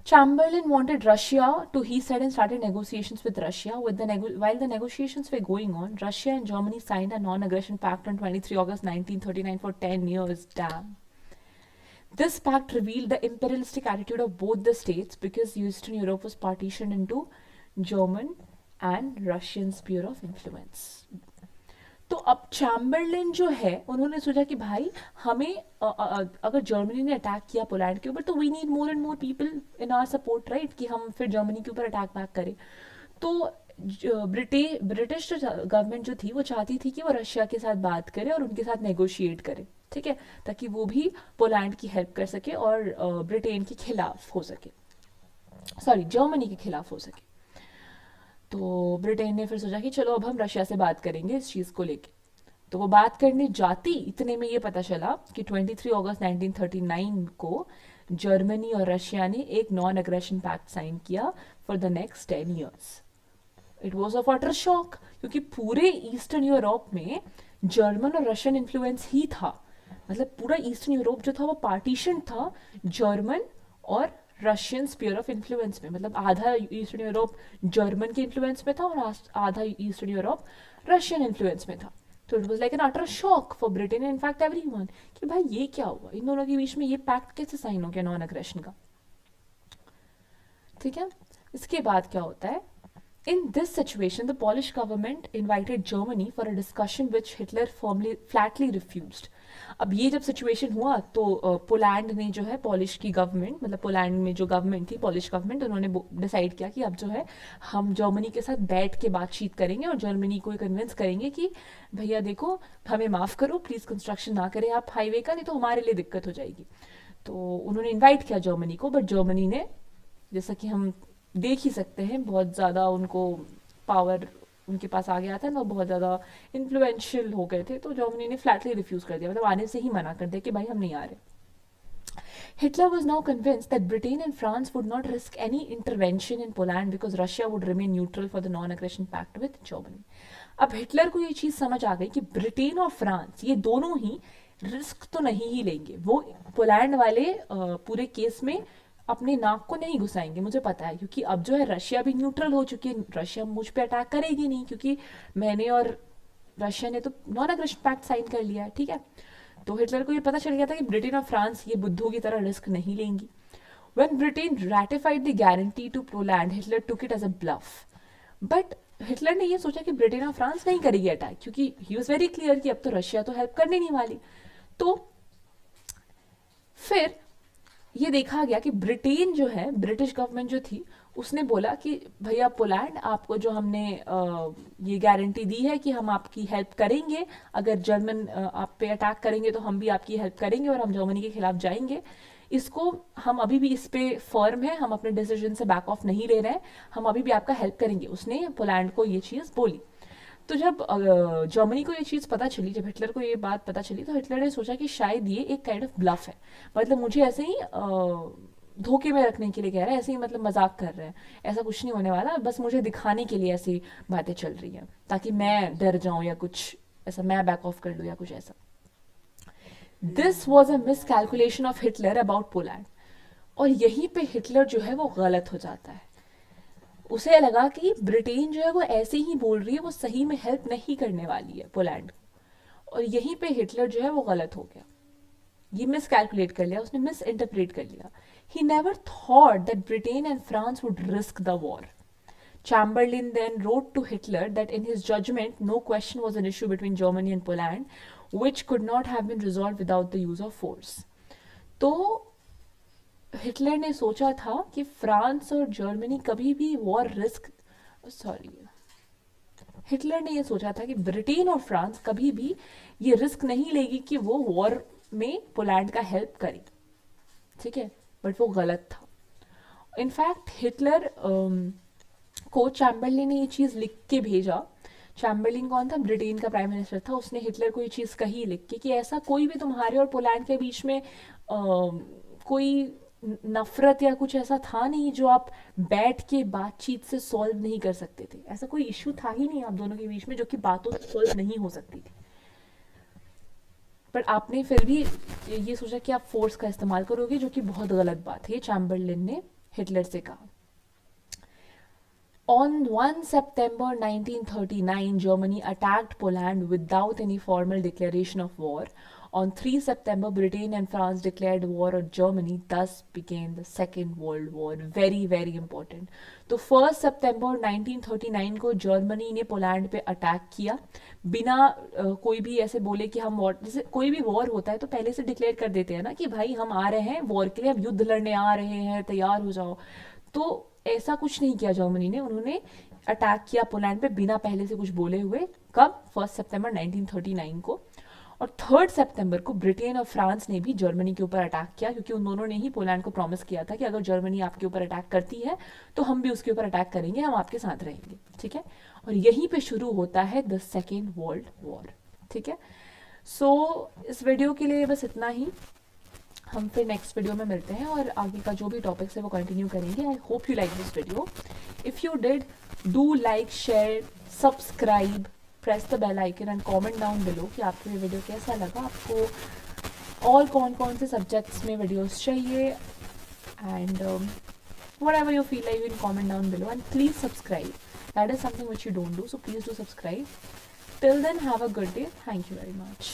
Chamberlain wanted Russia to, he said, and started negotiations with Russia. While the negotiations were going on, Russia and Germany signed a non-aggression pact on 23 August 1939 for 10 years. Damn. This pact revealed the imperialistic attitude of both the states because Eastern Europe was partitioned into German and Russian sphere of influence. तो अब Chamberlain जो है उन्होंने सोचा कि भाई हमें अगर जर्मनी ने अटैक किया पोलैंड के ऊपर तो we need more and more people in our support, right, कि हम फिर जर्मनी के ऊपर अटैक बैक करें। तो ब्रिटिश जो गवर्नमेंट जो थी वो चाहती थी कि वो रशिया के साथ बात करे और उनके साथ नेगोशिएट करे, ठीक है, ताकि वो भी पोलैंड की हेल्प कर सके और ब्रिटेन के खिलाफ हो सके, सॉरी जर्मनी के खिलाफ हो सके। तो ब्रिटेन ने फिर सोचा कि चलो अब हम रशिया से बात करेंगे इस चीज़ को लेके। तो वो बात करने जाती, इतने में ये पता चला कि 23 अगस्त 1939 को जर्मनी और रशिया ने एक नॉन अग्रेशन पैक्ट साइन किया for the next 10 years. It was of utter shock, क्योंकि पूरे ईस्टर्न यूरोप में जर्मन और रशियन इन्फ्लुएंस ही था। मतलब पूरा ईस्टर्न यूरोप जो था वो पार्टीशन था जर्मन और रशियन स्पीयर ऑफ इन्फ्लुएंस में। मतलब आधा ईस्टर्न यूरोप जर्मन के इन्फ्लुएंस में था और आधा ईस्टर्न यूरोप रशियन इन्फ्लुएंस में था। तो it was like an utter shock for Britain and in fact everyone कि भाई ये क्या हुआ, इन दोनों के बीच में ये पैक्ट कैसे साइन हो गया नॉन अग्रेशन का, ठीक है। इसके बाद क्या होता है, in this situation the Polish government invited Germany for a discussion which Hitler flatly refused. अब ये जब सिचुएशन हुआ तो पोलैंड ने जो है पॉलिश की गवर्नमेंट, मतलब पोलैंड में जो गवर्नमेंट थी पॉलिश गवर्नमेंट, उन्होंने डिसाइड किया कि अब जो है हम जर्मनी के साथ बैठ के बातचीत करेंगे और जर्मनी को कन्विंस करेंगे कि भैया देखो हमें माफ़ करो, प्लीज़ कंस्ट्रक्शन ना करें आप हाईवे का, नहीं तो हमारे लिए दिक्कत हो जाएगी। तो उन्होंने इन्वाइट किया जर्मनी को, बट जर्मनी ने, जैसा कि हम देख ही सकते हैं, बहुत ज़्यादा उनको पावर उनके पास आ गया था ना, बहुत ज़्यादा इन्फ्लुएंशियल हो गए थे। तो जर्मनी ने फ्लैटली रिफ्यूज़ कर दिया, मतलब आने से ही मना कर दिया कि भाई हम नहीं आ रहे। Hitler was now convinced that Britain and France would not risk any intervention in Poland because Russia would remain neutral for the non-aggression pact with Germany. अब हिटलर को ये चीज़ समझ आ गई कि ब्रिटेन और फ्रांस ये दोनों ही रिस्क तो नहीं ही लेंगे, वो पोलैंड वाले पूरे केस में अपने नाक को नहीं घुसाएंगे, मुझे पता है, क्योंकि अब जो है रशिया भी न्यूट्रल हो चुकी है, रशिया मुझ पे अटैक करेगी नहीं क्योंकि मैंने और रशिया ने तो नॉन अग्रेशन पैक्ट साइन कर लिया है, ठीक है। तो हिटलर को ये पता चल गया था कि ब्रिटेन और फ्रांस ये बुद्धू की तरह रिस्क नहीं लेंगी। When Britain ratified the guarantee to Poland, Hitler took it as a bluff. But Hitler ने ये सोचा कि ब्रिटेन और फ्रांस नहीं करेगी अटैक, क्योंकि ही वॉज वेरी क्लियर कि अब तो रशिया तो हेल्प करने नहीं वाली। तो फिर ये देखा गया कि ब्रिटेन जो है, ब्रिटिश गवर्नमेंट जो थी, उसने बोला कि भैया पोलैंड, आपको जो हमने ये गारंटी दी है कि हम आपकी हेल्प करेंगे, अगर जर्मन आप पे अटैक करेंगे तो हम भी आपकी हेल्प करेंगे और हम जर्मनी के खिलाफ जाएंगे, इसको हम अभी भी इस पे फर्म है, हम अपने डिसीजन से बैक ऑफ नहीं ले रहे हैं, हम अभी भी आपका हेल्प करेंगे। उसने पोलैंड को ये चीज़ बोली। तो जब जर्मनी को ये चीज़ पता चली, जब हिटलर को ये बात पता चली, तो हिटलर ने सोचा कि शायद ये एक काइंड ऑफ ब्लफ है, मतलब मुझे ऐसे ही धोखे में रखने के लिए कह रहा है, ऐसे ही मतलब मजाक कर रहे हैं, ऐसा कुछ नहीं होने वाला, बस मुझे दिखाने के लिए ऐसी बातें चल रही हैं ताकि मैं डर जाऊं या कुछ ऐसा, मैं बैक ऑफ कर लूं या कुछ ऐसा। This was a miss calculation of Hitler about Poland. और यहीं पे हिटलर जो है वो गलत हो जाता है। उसे लगा कि ब्रिटेन जो है वो ऐसे ही बोल रही है, वो सही में हेल्प नहीं करने वाली है पोलैंड को। और यहीं पे हिटलर जो है वो गलत हो गया, ये मिस कैलकुलेट कर लिया, उसने मिस इंटरप्रेट कर लिया। He never thought that Britain and France would risk the war. Chamberlain then wrote to Hitler that in his judgment no question was an issue between Germany and Poland, which could not have been resolved without the use of force. तो Hitler ने सोचा था कि France और Germany कभी भी war risk, sorry, Hitler ने ये सोचा था कि ब्रिटेन और फ्रांस कभी भी ये रिस्क नहीं लेगी कि वो वॉर में पोलैंड का हेल्प करे, ठीक है, बट वो गलत था। इनफैक्ट हिटलर को चैम्बरलिन ने ये चीज़ लिख के भेजा। चैम्बरलिन कौन था? ब्रिटेन का प्राइम मिनिस्टर था। उसने हिटलर को ये चीज़ कही लिख के कि ऐसा कोई भी तुम्हारे और पोलैंड के बीच में कोई नफरत या कुछ ऐसा था नहीं जो आप बैठ के बातचीत से सॉल्व नहीं कर सकते थे। ऐसा कोई इश्यू था ही नहीं आप दोनों के बीच में जो कि बातों से सॉल्व नहीं हो सकती थी। पर आपने फिर भी ये सोचा कि आप फोर्स का इस्तेमाल करोगे, जो कि बहुत गलत बात है। चैम्बरलिन ने हिटलर से कहा। On 1 September 1939, Germany attacked Poland without any formal declaration of war. On 3 September, Britain and France declared war on Germany. Thus began the Second World War. Very, very important. तो 1 सितंबर 1939 को Germany ने Poland पे attack किया बिना कोई भी ऐसे बोले कि हम वॉर, जैसे कोई भी वॉर होता है तो पहले से डिक्लेयर कर देते हैं ना कि भाई हम आ रहे हैं वॉर के लिए, हम युद्ध लड़ने आ रहे हैं, तैयार हो जाओ। तो ऐसा कुछ नहीं किया जर्मनी ने, उन्होंने अटैक किया पोलैंड पे बिना पहले से कुछ बोले हुए। कब? 1 सितंबर 1939 को। और 3 सितंबर को ब्रिटेन और फ्रांस ने भी जर्मनी के ऊपर अटैक किया, क्योंकि उन दोनों ने ही पोलैंड को प्रॉमिस किया था कि अगर जर्मनी आपके ऊपर अटैक करती है तो हम भी उसके ऊपर अटैक करेंगे, हम आपके साथ रहेंगे, ठीक है। और यहीं पे शुरू होता है द सेकेंड वर्ल्ड वॉर, ठीक है। सो इस वीडियो के लिए बस इतना ही। हम फिर नेक्स्ट वीडियो में मिलते हैं और आगे का जो भी टॉपिक्स है वो कंटिन्यू करेंगे। I hope you like this video. If you did, do like, share, subscribe, press the bell icon and comment down below कि आपको ये वीडियो कैसा लगा, आपको और कौन कौन से सब्जेक्ट्स में वीडियोस चाहिए, and whatever you feel like, you can comment down below, and please subscribe. That is something which you don't do, so please do subscribe. Till then, have a good day. Thank you very much.